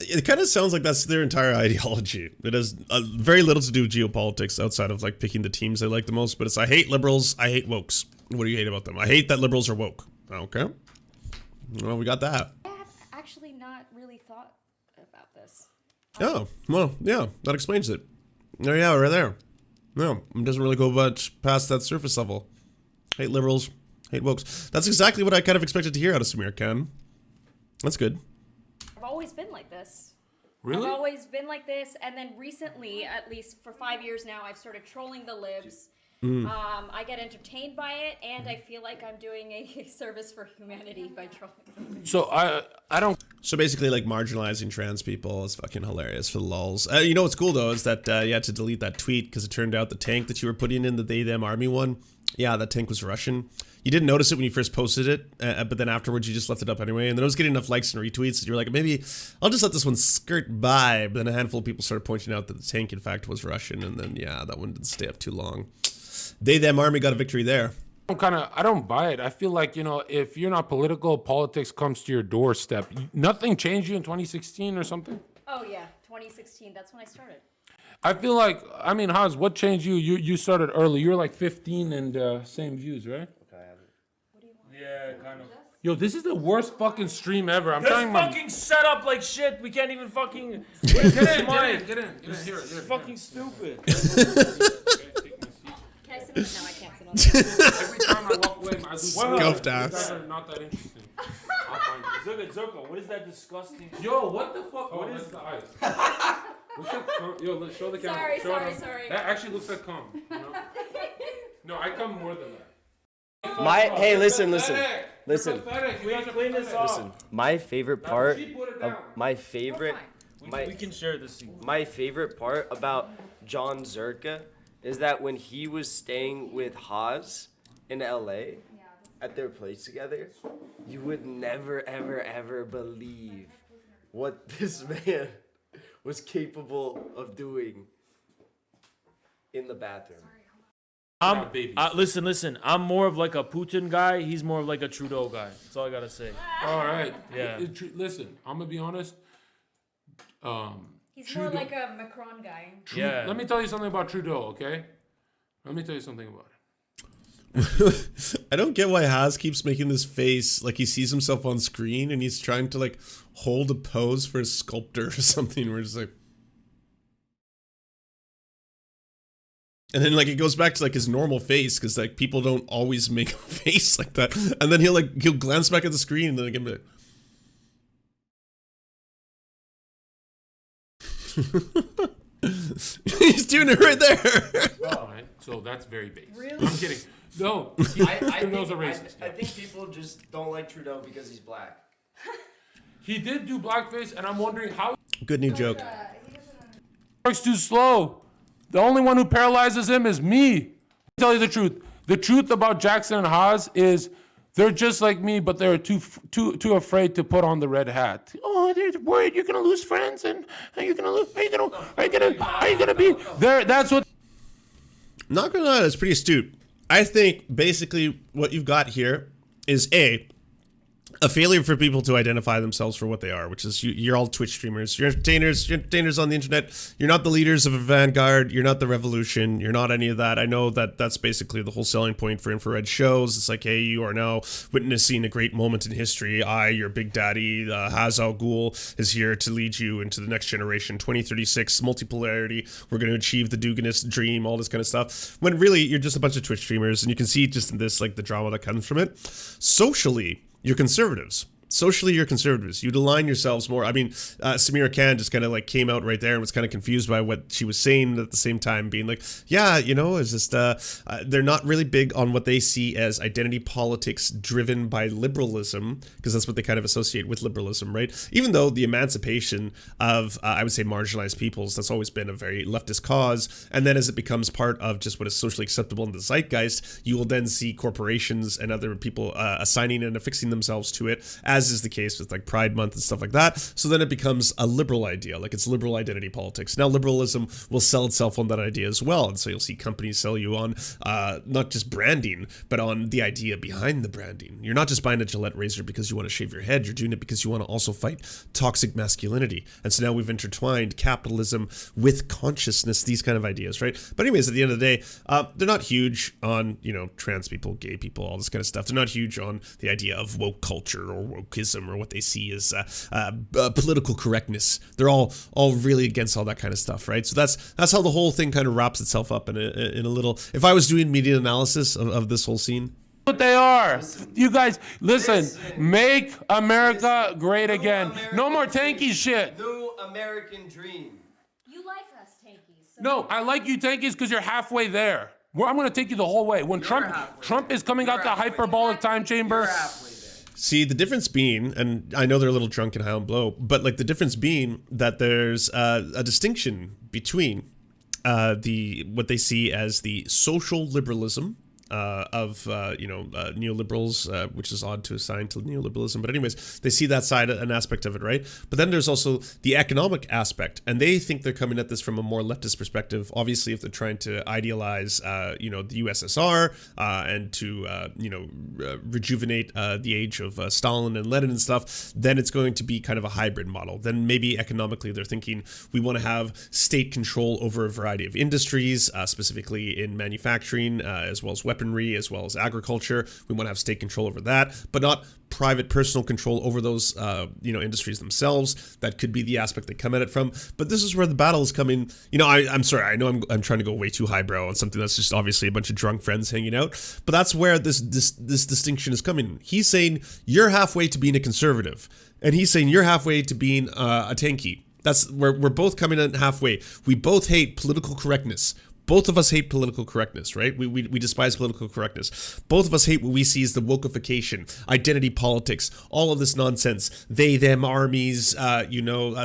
It kind of sounds like that's their entire ideology. It has very little to do with geopolitics outside of like picking the teams they like the most. But it's I hate liberals. I hate wokes. What do you hate about them? I hate that liberals are woke. Okay. Well, we got that. I have actually not really thought about this. Oh, well, yeah, that explains it. Oh, yeah, right there. No, it doesn't really go much past that surface level. Hate liberals, hate wokes. That's exactly what I kind of expected to hear out of Sameera Khan. That's good. I've always been like this. Really? I've always been like this, and then recently, at least for 5 years now, I've started trolling the libs. I get entertained by it, and I feel like I'm doing a service for humanity by trolling them. So I don't. So basically, like, marginalizing trans people is fucking hilarious for the lulz. You know what's cool, though, is that you had to delete that tweet because it turned out the tank that you were putting in, the they-them army one, yeah, that tank was Russian. You didn't notice it when you first posted it, but then afterwards you just left it up anyway. And then it was getting enough likes and retweets that you were like, maybe I'll just let this one skirt by. But then a handful of people started pointing out that the tank, in fact, was Russian. And then, yeah, that one didn't stay up too long. They-them army got a victory there. I don't buy it. I feel like, you know, if you're not political, politics comes to your doorstep. Nothing changed you in 2016 or something? Oh yeah, 2016. That's when I started. I feel like, I mean, Hans, what changed you? You started early. You were like 15 and same views, right? Yeah, kind of. Yo, this is the worst fucking stream ever. I'm This telling my... fucking set up like shit. We can't even fucking. Get in. This Here, is fucking stupid. Can I sit on? No, I can't sit on. Every time I walk away, I do Scuffed ass. You guys are not that interesting. I'll find it. Zherka, what is that disgusting? Yo, what the fuck? What is the ice? What's that? Yo, let's show the camera. Sorry, Show it sorry, on. sorry. That actually looks like cum. You know? No, I come more than that. Hey, listen. Pathetic. You guys are Clean this pathetic. off. My favorite part She put it of down. my favorite We can share this scene. my favorite part about John Zherka is that when he was staying with Haas in LA at their place together, you would never ever believe what this man was capable of doing in the bathroom. Babies. Listen. I'm more of like a Putin guy. He's more of like a Trudeau guy. That's all I gotta say. All right. Yeah. Listen, I'm gonna be honest. He's more like a Macron guy. Yeah. Let me tell you something about Trudeau, okay? Let me tell you something about it. I don't get why Haas keeps making this face like he sees himself on screen and he's trying to like hold a pose for a sculptor or something. We're just like, and then like it goes back to like his normal face because like people don't always make a face like that. And then he'll glance back at the screen and then again be like, he's doing it right there. All right. So that's very base. Really? I'm kidding. No. Trudeau's a racist. I think people just don't like Trudeau because he's black. He did do blackface, and I'm wondering how Good new joke. works too slow. The only one who paralyzes him is me. I'll tell you the truth. The truth about Jackson and Haas is they're just like me, but they're too afraid to put on the red hat. Oh, they're worried you're gonna lose friends, and you're gonna lose. Are you gonna be there? That's what. Not gonna lie, that's pretty astute. I think basically what you've got here is a failure for people to identify themselves for what they are, which is you're all Twitch streamers. You're entertainers on the internet. You're not the leaders of a vanguard. You're not the revolution. You're not any of that. I know that that's basically the whole selling point for infrared shows. It's like, hey, you are now witnessing a great moment in history. Your big daddy, Haz Al Ghul, is here to lead you into the next generation. 2036, multipolarity. We're going to achieve the Duganist dream, all this kind of stuff. When really, you're just a bunch of Twitch streamers, and you can see just in this, like, the drama that comes from it. Socially, you're conservatives. Socially, you're conservatives. You'd align yourselves more. I mean, Sameera Khan just kind of like came out right there and was kind of confused by what she was saying at the same time, being like, yeah, you know, it's just, they're not really big on what they see as identity politics driven by liberalism, because that's what they kind of associate with liberalism, right? Even though the emancipation of, I would say, marginalized peoples, that's always been a very leftist cause. And then as it becomes part of just what is socially acceptable in the zeitgeist, you will then see corporations and other people assigning and affixing themselves to it, as is the case with like Pride Month and stuff like that. So then it becomes a liberal idea, like it's liberal identity politics. Now liberalism will sell itself on that idea as well, and so you'll see companies sell you on not just branding, but on the idea behind the branding. You're not just buying a Gillette razor because you want to shave your head, you're doing it because you want to also fight toxic masculinity. And so now we've intertwined capitalism with consciousness, these kind of ideas, right? But anyways, at the end of the day, they're not huge on, you know, trans people, gay people, all this kind of stuff. They're not huge on the idea of woke culture or wokeism or what they see as political correctness. They're all really against all that kind of stuff, right? So that's how the whole thing kind of wraps itself up in a little. If I was doing media analysis of this whole scene, What they are. You guys, listen. Make America great again. No more tanky shit. New American dream. You like us, tankies. So No, I like you tankies because you're halfway there. I'm going to take you the whole way. When Trump is coming out the hyperbolic time chamber. see, the difference being, and I know they're a little drunk and high on blow, but like the difference being that there's a distinction between what they see as the social liberalism of neoliberals, which is odd to assign to neoliberalism. But anyways, they see that side, an aspect of it, right? But then there's also the economic aspect, and they think they're coming at this from a more leftist perspective. Obviously, if they're trying to idealize, the USSR and to, rejuvenate the age of Stalin and Lenin and stuff, then it's going to be kind of a hybrid model. Then maybe economically, they're thinking we want to have state control over a variety of industries, specifically in manufacturing, as well as weaponry, as well as agriculture. We want to have state control over that, but not private personal control over those industries themselves. That could be the aspect they come at it from. But this is where the battle is coming. I'm sorry, I know I'm trying to go way too highbrow on something that's just obviously a bunch of drunk friends hanging out, but that's where this distinction is coming. He's saying you're halfway to being a conservative, and he's saying you're halfway to being a tankie. That's where we're both coming in halfway. We both hate political correctness, Both of us hate political correctness, right? We despise political correctness. Both of us hate what we see as the wokeification, identity politics, all of this nonsense, they, them, armies,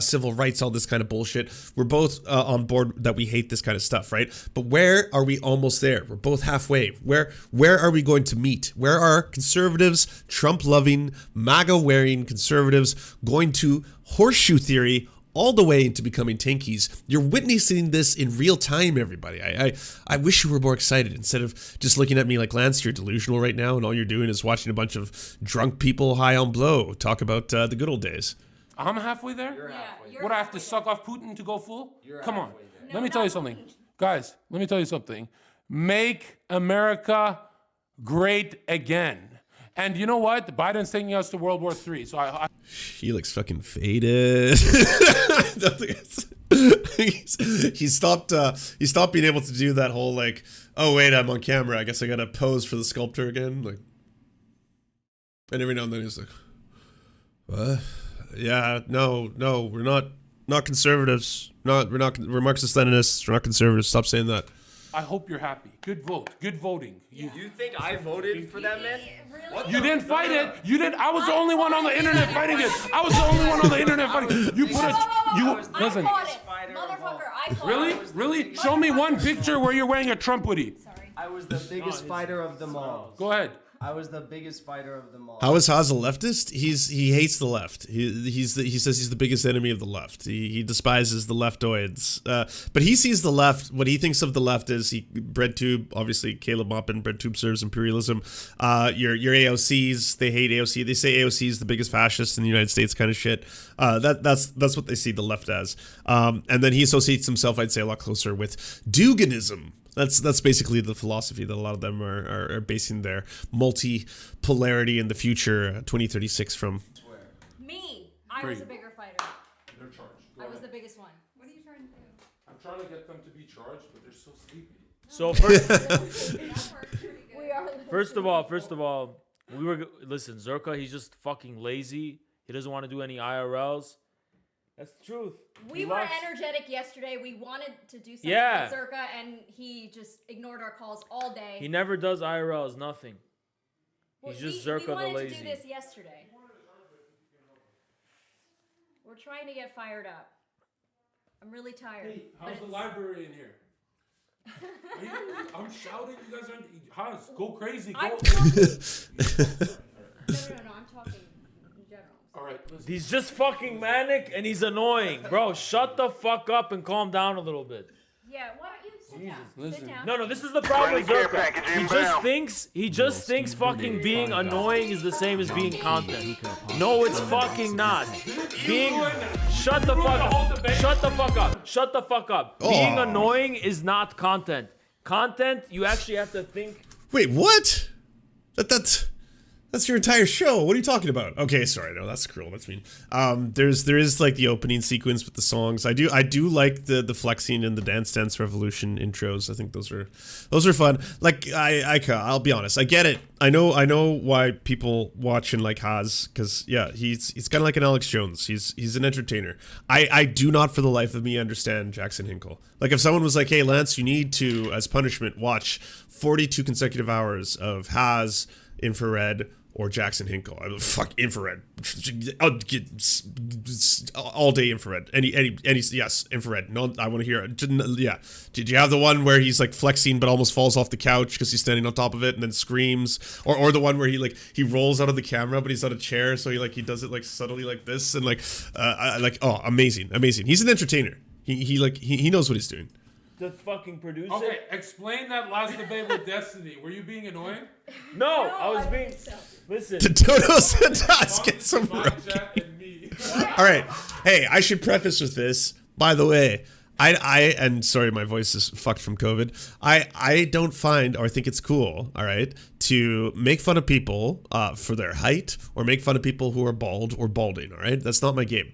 civil rights, all this kind of bullshit. We're both on board that we hate this kind of stuff, right? But where are we almost there? We're both halfway. Where are we going to meet? Where are conservatives, Trump-loving, MAGA-wearing conservatives going to horseshoe theory all the way into becoming tankies? You're witnessing this in real time, everybody. I wish you were more excited instead of just looking at me like, Lance, you're delusional right now, and all you're doing is watching a bunch of drunk people high on blow talk about the good old days. I'm halfway there? You're halfway there. What, I have to suck off Putin to go full? You're Come on. halfway there. Let me tell you something. Guys, let me tell you something. Make America great again. And you know what? Biden's taking us to World War III. So He looks fucking faded. he stopped being able to do that whole like, oh wait, I'm on camera, I guess I gotta pose for the sculptor again. Like, and every now and then he's like, what? Yeah, no, we're not conservatives. We're Marxist Leninists. We're not conservatives. Stop saying that. I hope you're happy. Good vote. Good voting. You think I voted for that man? Really? You didn't fight it. You didn't. I was the only one on the internet fighting it. I was the only one on the internet fighting it. You put a. I Listen. fought it. Motherfucker, I fought Really? it. Really? Show me one picture where you're wearing a Trump hoodie. Sorry. I was the biggest fighter of them all. Go ahead. I was the biggest fighter of them all. How is Haas a leftist? He hates the left. He says he's the biggest enemy of the left. He despises the leftoids. But he sees the left. What he thinks of the left is BreadTube. Obviously, Caleb Maupin. BreadTube serves imperialism. Your AOCs. They hate AOC. They say AOC is the biggest fascist in the United States, kind of shit. That's what they see the left as. And then he associates himself, I'd say, a lot closer with Duginism. That's basically the philosophy that a lot of them are basing their multi-polarity in the future 2036 from. Me. I was a bigger fighter. They're charged. I was the biggest one. What are you trying to do? I'm trying to get them to be charged, but they're so sleepy. So We are. first of all, listen, Zherka, he's just fucking lazy. He doesn't want to do any IRLs. That's the truth. We were energetic yesterday. We wanted to do something Yeah. with Zherka, and he just ignored our calls all day. He never does IRLs, nothing. He's just Zherka the we wanted lazy. to do this yesterday. We're trying to get fired up. I'm really tired. Hey, but how's the it's- library in here? I'm shouting. You guys aren't. How's go crazy? Go. I'm talking. No, I'm talking in general. All right. Listen. He's just fucking manic and he's annoying. Bro, shut the fuck up and calm down a little bit. Yeah, why don't you sit down? Listen. Sit down. No, this is the problem with Zherka. He just thinks fucking being annoying is the same as being content. No, it's fucking not. Shut the fuck up. Being annoying is not content. Content, you actually have to think. Wait, what? That's your entire show. What are you talking about? Okay, sorry, no, that's cruel. That's mean. There is like the opening sequence with the songs. I do like the flexing and the Dance Revolution intros. I think those are fun. Like I'll be honest, I get it. I know why people watch and like Haas, because yeah, he's kind of like an Alex Jones. He's an entertainer. I do not for the life of me understand Jackson Hinkle. Like if someone was like, hey Lance, you need to as punishment watch 42 consecutive hours of Haas, Infrared, or Jackson Hinkle. Fuck Infrared. I'll get all day Infrared. Any yes, Infrared. No, I want to hear it. Yeah. Did you have the one where he's like flexing but almost falls off the couch because he's standing on top of it and then screams, or the one where he rolls out of the camera but he's on a chair, so he does it like subtly like this and amazing. He's an entertainer. He knows what he's doing. To fucking produce Okay, it. explain that last debate with Destiny. Were you being annoying? No, I was being. Listen. Toto said us get some Jack and me. All right. Hey, I should preface with this. By the way, and sorry, my voice is fucked from COVID. I don't find or think it's cool, all right, to make fun of people for their height or make fun of people who are bald or balding, all right? That's not my game.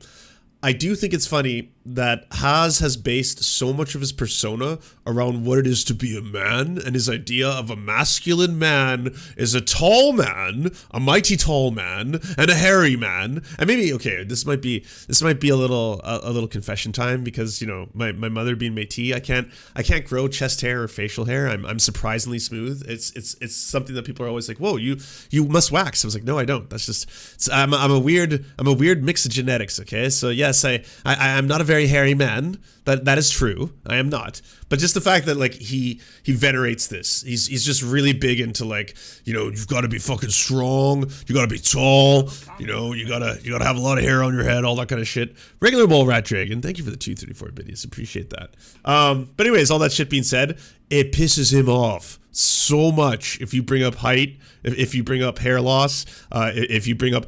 I do think it's funny that Haas has based so much of his persona around what it is to be a man, and his idea of a masculine man is a tall man, a mighty tall man, and a hairy man. And maybe, okay, this might be a little confession time, because, you know, my mother being Métis, I can't grow chest hair or facial hair. I'm surprisingly smooth. It's something that people are always like, whoa, you must wax. I was like, no, I don't. That's just, I'm a weird mix of genetics. Okay, so yes, I'm not a very hairy man. That is true. I am not. But just the fact that, like, he venerates this. He's just really big into, like, you know, you've got to be fucking strong. You got to be tall. You know, you gotta have a lot of hair on your head. All that kind of shit. Regular Mole Rat Dragon, thank you for the 234 biddies. Appreciate that. But anyways, all that shit being said, it pisses him off so much if you bring up height, if you bring up hair loss, if you bring up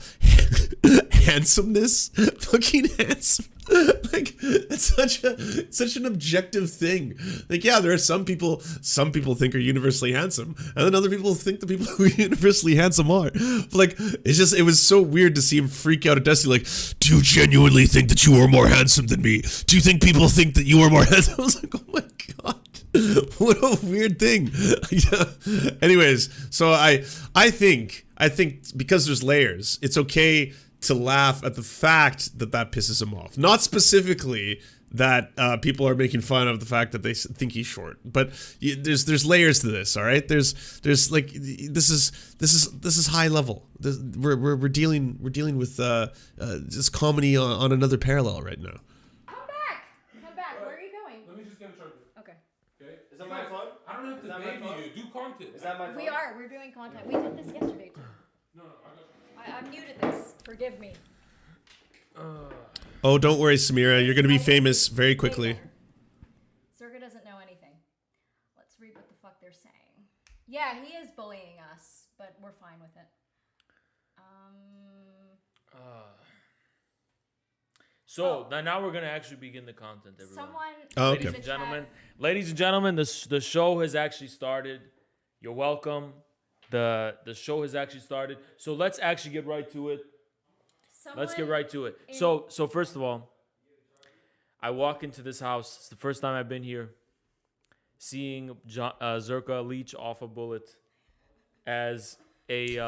handsomeness, fucking handsome. Like, it's such an objective thing. Like, yeah, there are some people think are universally handsome, and then other people think the people who are universally handsome are. But, like, it was so weird to see him freak out at Destiny, like, do you genuinely think that you are more handsome than me? Do you think people think that you are more handsome? I was like, oh my god. What a weird thing. Anyways, so I think because there's layers, it's okay to laugh at the fact that pisses him off. Not specifically that people are making fun of the fact that they think he's short, but there's layers to this. All right, there's like this is high level. We're dealing with just comedy on another parallel right now. Come back. Where are you going? Let me just get a charger. Okay. Is that my phone? I don't have to baby you. Do content. Is that my phone? We're doing content. We did this yesterday too. No, I'm new to this. Forgive me. Oh, don't worry, Sameera. You're gonna be famous very quickly. Zherka doesn't know anything. Let's read what the fuck they're saying. Yeah, he is bullying us, but we're fine with it. So now we're gonna actually begin the content, everyone. Someone, Ladies and gentlemen, the show has actually started. You're welcome. The show has actually started. So let's actually get right to it. Let's get right to it. So first of all, I walk into this house. It's the first time I've been here. Seeing Zherka leech off a bullet as a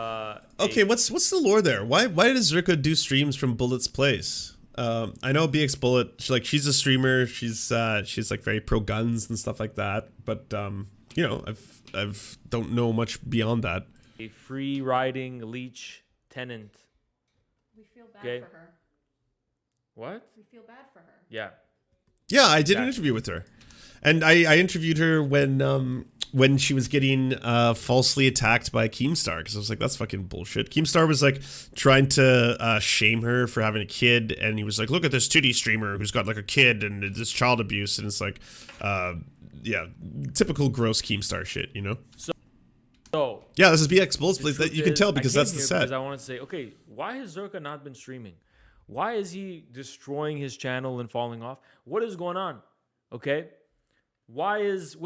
okay, what's the lore there? Why does Zherka do streams from Bullet's place? I know BX Bullet, she's a streamer. She's like very pro guns and stuff like that. But you know, I've don't know much beyond that. A free riding leech tenant. We feel bad Okay. for her. What? We feel bad for her. Yeah. Yeah, I did an interview with her, and I interviewed her when she was getting falsely attacked by Keemstar, because I was like, that's fucking bullshit. Keemstar was like trying to shame her for having a kid, and he was like, look at this titty streamer who's got like a kid and this child abuse, and it's like, yeah, typical gross Keemstar shit, you know? So yeah, this is BX Bulls, that you can tell because that's the set. Because I want to say, okay, why has Zherka not been streaming? Why is he destroying his channel and falling off? What is going on? Okay, what's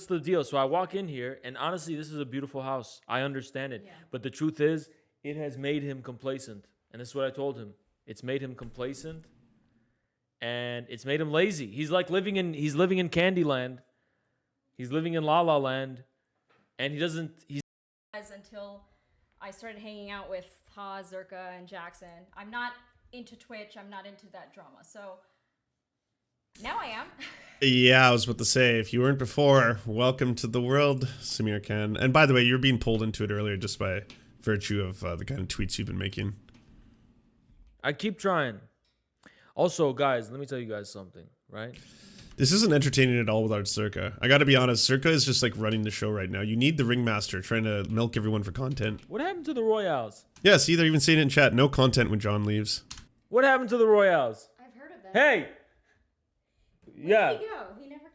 the deal? So I walk in here, and honestly, this is a beautiful house. I understand it, Yeah. but the truth is, it has made him complacent, and this is what I told him. It's made him complacent, and it's made him lazy. He's living in Candyland. He's living in La La Land, and he's Until I started hanging out with Ha, Zherka, and Jackson. I'm not into Twitch. I'm not into that drama. So now I am. Yeah, I was about to say, if you weren't before, welcome to the world, Sameera Khan. And by the way, you're being pulled into it earlier just by virtue of the kind of tweets you've been making. I keep trying. Also, guys, let me tell you guys something, right? This isn't entertaining at all without Zherka. I gotta be honest, Zherka is just like running the show right now. You need the ringmaster trying to milk everyone for content. What happened to the Royales? Yeah, see, they're even saying it in chat. No content when John leaves. What happened to the Royales? I've heard of that. Hey! Yeah. Where did he go? He never.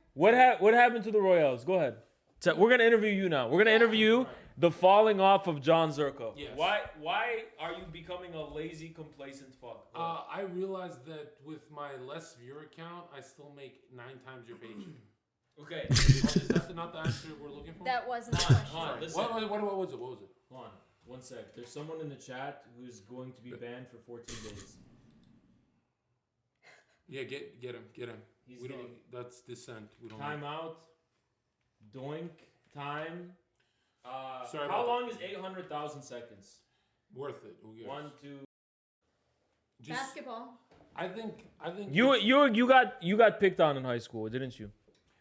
What happened to the Royales? Go ahead. So we're gonna interview you now. We're gonna interview the falling off of John Zherka. Yes. Why are you becoming a lazy, complacent fuck? I realized that with my less viewer count, I still make 9 times your page. Okay. Is that not the answer we're looking for? That wasn't the question. Hold on, listen. What was it? Hold on. 1 sec. There's someone in the chat who's going to be banned for 14 days. Yeah, get him. He's We don't. getting- That's dissent. We don't. Timeout. Doink. Time. Sorry How about long is 800,000 seconds? Worth it. Who cares? 1, 2. Just, Basketball. I think. You got picked on in high school, didn't you?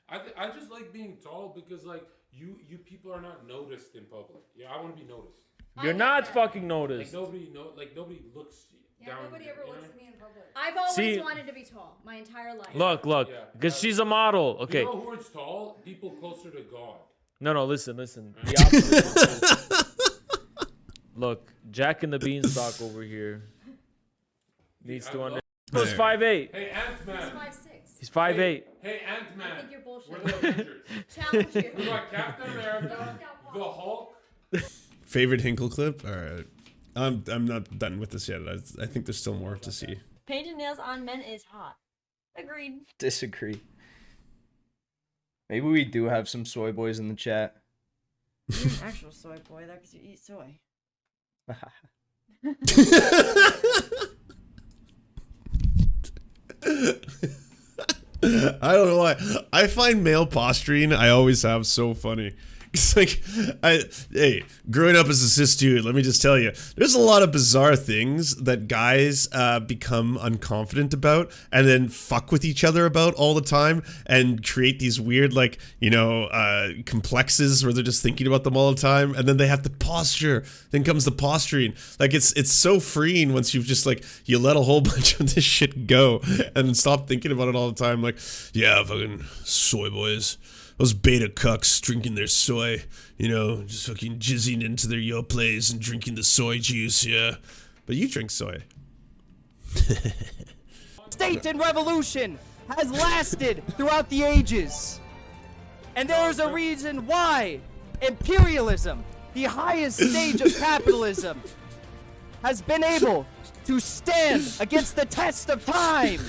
I just like being tall because like you people are not noticed in public. Yeah, I want to be noticed. You're not fucking Like noticed. nobody looks down. Nobody ever you know? looks at me in public. I've always See- wanted to be tall my entire life. Look, Yeah. because she's a model. Okay. You know who is tall? People closer to God. No, listen. The opposite. Look, Jack and the Beanstalk over here needs to understand. He was 5'8". Hey, Ant-Man. He's 5'6". He's 5'8". Hey, Ant-Man. I think you're bullshit. We're the Avengers. Challenge you. We got Captain America, the Hulk. Favorite Hinkle clip? All right. I'm not done with this yet. I think there's still more to see. Painted nails on men is hot. Agreed. Disagree. Maybe we do have some soy boys in the chat. You're an actual soy boy. That because you eat soy. I don't know why. I find male posturing, I always have, so funny. It's like, hey, growing up as a cis dude, let me just tell you, there's a lot of bizarre things that guys become unconfident about and then fuck with each other about all the time and create these weird, like, you know, complexes where they're just thinking about them all the time, and then they have to posture. Then comes the posturing. Like, it's so freeing once you've just, like, you let a whole bunch of this shit go and stop thinking about it all the time. Like, yeah, fucking soy boys. Those beta cucks drinking their soy, you know, just fucking jizzing into their yo plays and drinking the soy juice, yeah. But you drink soy. State and revolution has lasted throughout the ages. And there's a reason why imperialism, the highest stage of capitalism, has been able to stand against the test of time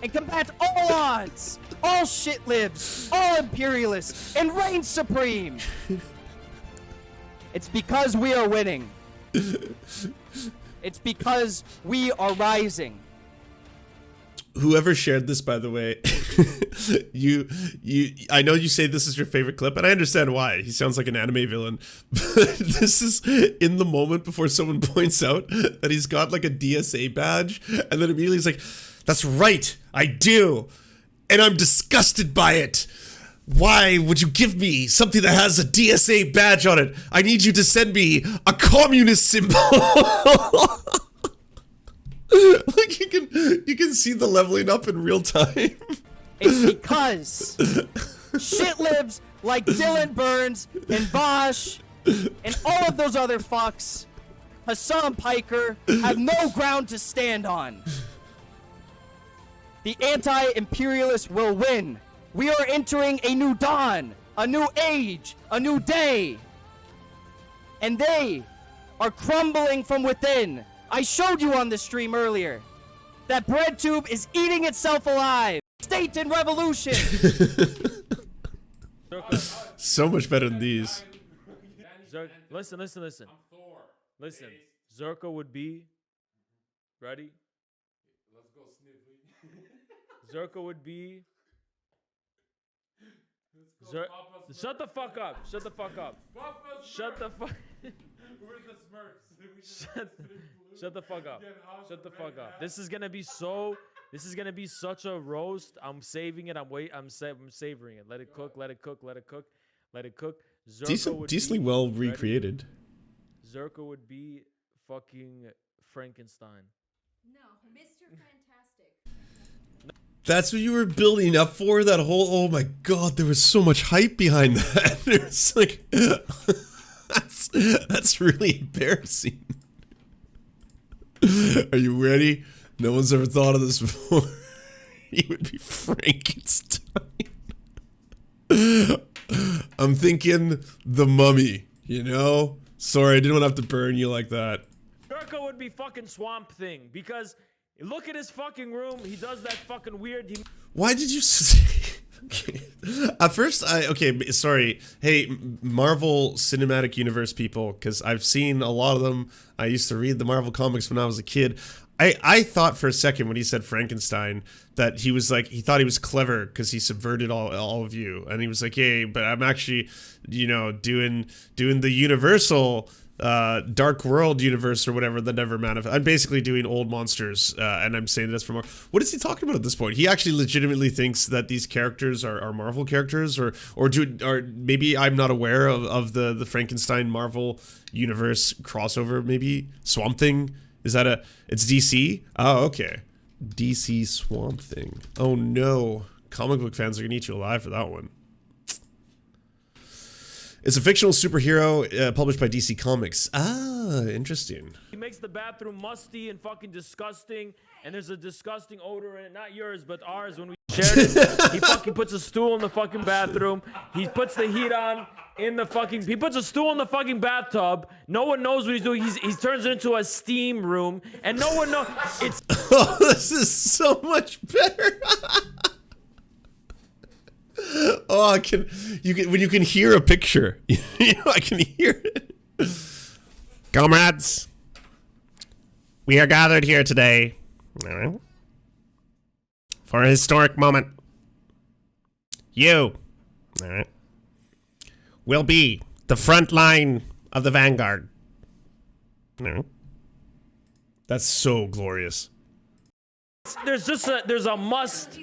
and combat all odds, all shit libs, all imperialists, and reign supreme. It's because we are winning. It's because we are rising. Whoever shared this, by the way, I know you say this is your favorite clip, and I understand why. He sounds like an anime villain. But this is in the moment before someone points out that he's got like a DSA badge, and then immediately he's like, "That's right, I do, and I'm disgusted by it. Why would you give me something that has a DSA badge on it? I need you to send me a communist symbol." Like you can see the leveling up in real time. It's because shit libs like Dylan Burns and Bosch and all of those other fucks, Hassan Piker, have no ground to stand on. The anti-imperialists will win. We are entering a new dawn, a new age, a new day. And they are crumbling from within. I showed you on the stream earlier that bread tube is eating itself alive. State and revolution. So much better than these. Listen. Listen. Zherka would be. Ready? Let's go sniffy. Zherka would be. Shut the fuck up. Shut the fuck up. Shut the fuck. We're the Smurfs. Shut the fuck up. Shut the fuck up. This is gonna be so. This is gonna be such a roast. I'm saving it. I'm savoring it. Let it cook. Let it cook. Let it cook. Let it cook. Decently well recreated. Zherka would be fucking Frankenstein. No, Mr. Fantastic. That's what you were building up for? That whole, oh my god, there was so much hype behind that. It's like, that's really embarrassing. Are you ready? No one's ever thought of this before. He would be Frankenstein. I'm thinking the Mummy, you know? Sorry, I didn't want to have to burn you like that. Zherka would be fucking Swamp Thing because look at his fucking room. He does that fucking weird. Why did you say? Okay. At first, sorry. Hey, Marvel Cinematic Universe people, because I've seen a lot of them. I used to read the Marvel comics when I was a kid. I thought for a second when he said Frankenstein that he was like, he thought he was clever because he subverted all of you, and he was like, hey, but I'm actually, you know, doing the universal Dark World universe or whatever that never manifest. I'm basically doing old monsters, and I'm saying this for more. What is he talking about at this point? He actually legitimately thinks that these characters are Marvel characters, or maybe I'm not aware of the Frankenstein Marvel universe crossover. Maybe Swamp Thing. Is that it's DC? Oh, okay. DC Swamp Thing. Oh no. Comic book fans are gonna eat you alive for that one. It's a fictional superhero published by DC Comics. Ah, interesting. He makes the bathroom musty and fucking disgusting, and there's a disgusting odor in it. Not yours, but ours when we shared it. He fucking puts a stool in the fucking bathroom. He puts the heat on in the fucking... He puts a stool in the fucking bathtub. No one knows what he's doing. He turns it into a steam room, and no one knows... It's... Oh, this is so much better. Oh, when you can hear a picture, you know, I can hear it. Comrades, we are gathered here today for a historic moment. You will be the front line of the vanguard. That's so glorious. There's a must.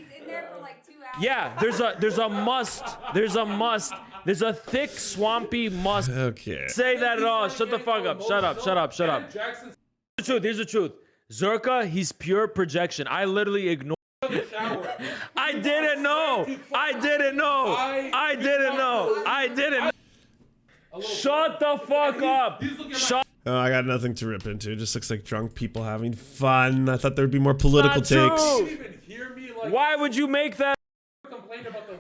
Yeah, there's a must. There's a thick, swampy must. Okay. Say that at all. Shut the fuck up. Shut up. Here's the truth. Zherka, he's pure projection. I literally ignored. I didn't know. Shut the fuck up. Oh, I got nothing to rip into. It just looks like drunk people having fun. I thought there'd be more political takes. Why would you make that?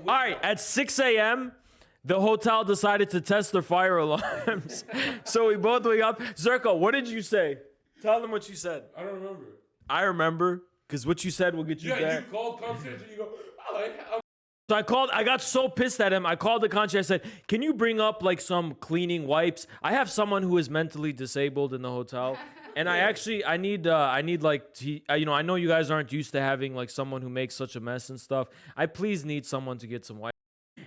All right, at 6 a.m., the hotel decided to test their fire alarms. So we both wake up. Zherka, what did you say? Tell them what you said. I don't remember. I remember, because what you said will get you there. Yeah, you called concierge and you go, So I got so pissed at him. I called the concierge. I said, can you bring up like some cleaning wipes? I have someone who is mentally disabled in the hotel. And I need like, I know you guys aren't used to having like someone who makes such a mess and stuff. I please need someone to get some wipes.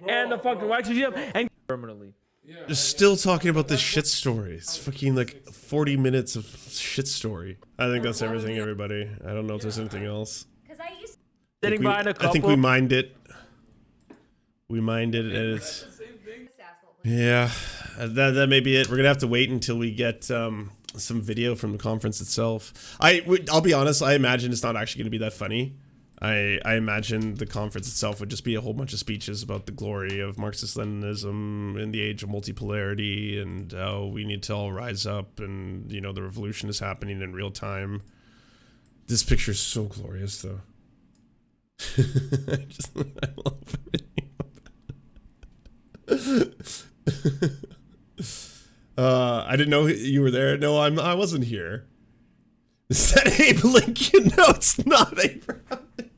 And the fucking wipes and permanently. They're still talking about this shit story. It's fucking like 40 minutes of shit story. I think that's everything, everybody. I don't know if there's anything else. Sitting behind a couple. I think we mined it. We mined it, and it's... Yeah, that may be it. We're gonna have to wait until we get some video from the conference itself. I'll be honest, I imagine it's not actually gonna be that funny. I imagine the conference itself would just be a whole bunch of speeches about the glory of Marxist-Leninism in the age of multipolarity and how we need to all rise up and, you know, the revolution is happening in real time. This picture is so glorious, though. I love it. I didn't know you were there. No, I wasn't here. Is that Abe Lincoln? No, it's not Abraham Lincoln.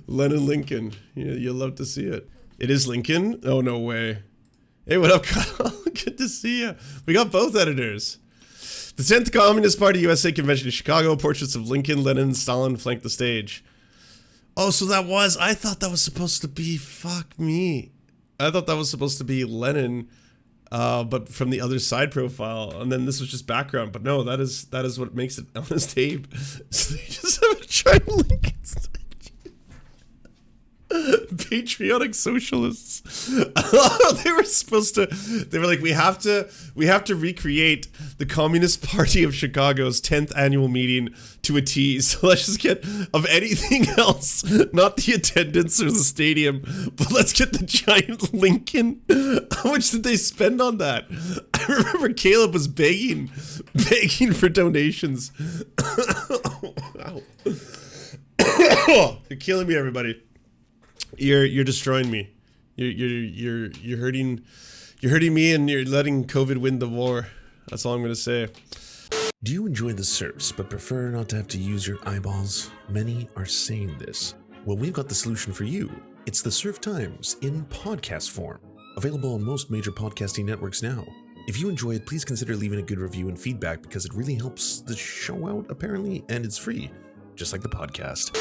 Lenin Lincoln. Yeah, you'll love to see it. It is Lincoln? Oh, no way. Hey, what up, Kyle? Good to see you. We got both editors. The 10th Communist Party USA Convention in Chicago. Portraits of Lincoln, Lenin, and Stalin flank the stage. Oh, so that was... I thought that was supposed to be... Fuck me. I thought that was supposed to be Lenin, but from the other side profile. And then this was just background. But no, that is what makes it honest Abe. So they just have a giant Lincoln statue. Patriotic socialists. They were supposed to. They were like, we have to recreate the Communist Party of Chicago's 10th annual meeting to a T. So let's just get of anything else, not the attendance or the stadium, but let's get the giant Lincoln. How much did they spend on that? I remember Caleb was begging for donations. Wow. You're killing me, everybody. You're destroying me. You're hurting me, and you're letting COVID win the war. That's all I'm gonna say. Do you enjoy the Serfs but prefer not to have to use your eyeballs? Many are saying this. Well, we've got the solution for you. It's the Serf Times in podcast form, available on most major podcasting networks now. If you enjoy it, please consider leaving a good review and feedback because it really helps the show out, apparently, and it's free, just like the podcast.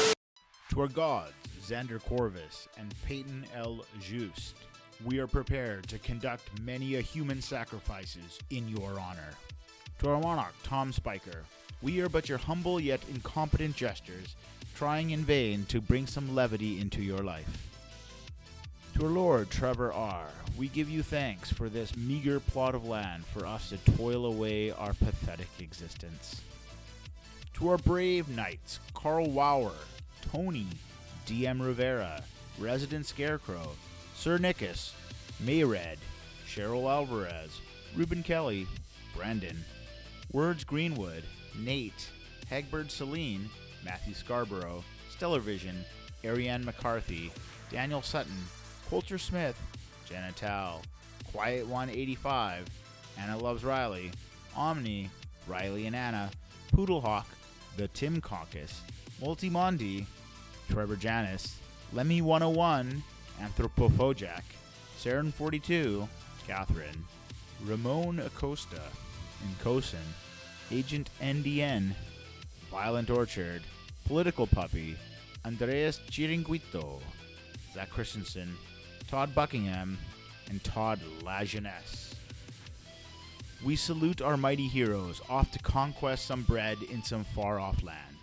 To our gods, Xander Corvus and Peyton L. Just, we are prepared to conduct many a human sacrifices in your honor. To our monarch, Tom Spiker, we are but your humble yet incompetent jesters, trying in vain to bring some levity into your life. To our Lord Trevor R., we give you thanks for this meager plot of land for us to toil away our pathetic existence. To our brave knights, Carl Wauer, Tony, DM Rivera, Resident Scarecrow, Sir Nickus, Mayred, Cheryl Alvarez, Ruben Kelly, Brandon, Words Greenwood, Nate, Hegbert Celine, Matthew Scarborough, Stellar Vision, Ariane McCarthy, Daniel Sutton, Coulter Smith, Jenna Tal, Quiet 185, Anna Loves Riley, Omni, Riley and Anna, Poodlehawk, The Tim Caucus, Multimondi, Trevor Janis, Lemmy 101, Anthropophojack, Saren 42, Catherine, Ramon Acosta, Nkosin, Agent NDN, Violent Orchard, Political Puppy, Andreas Chiringuito, Zach Christensen, Todd Buckingham, and Todd Lajeunesse. We salute our mighty heroes off to conquest some bread in some far-off land.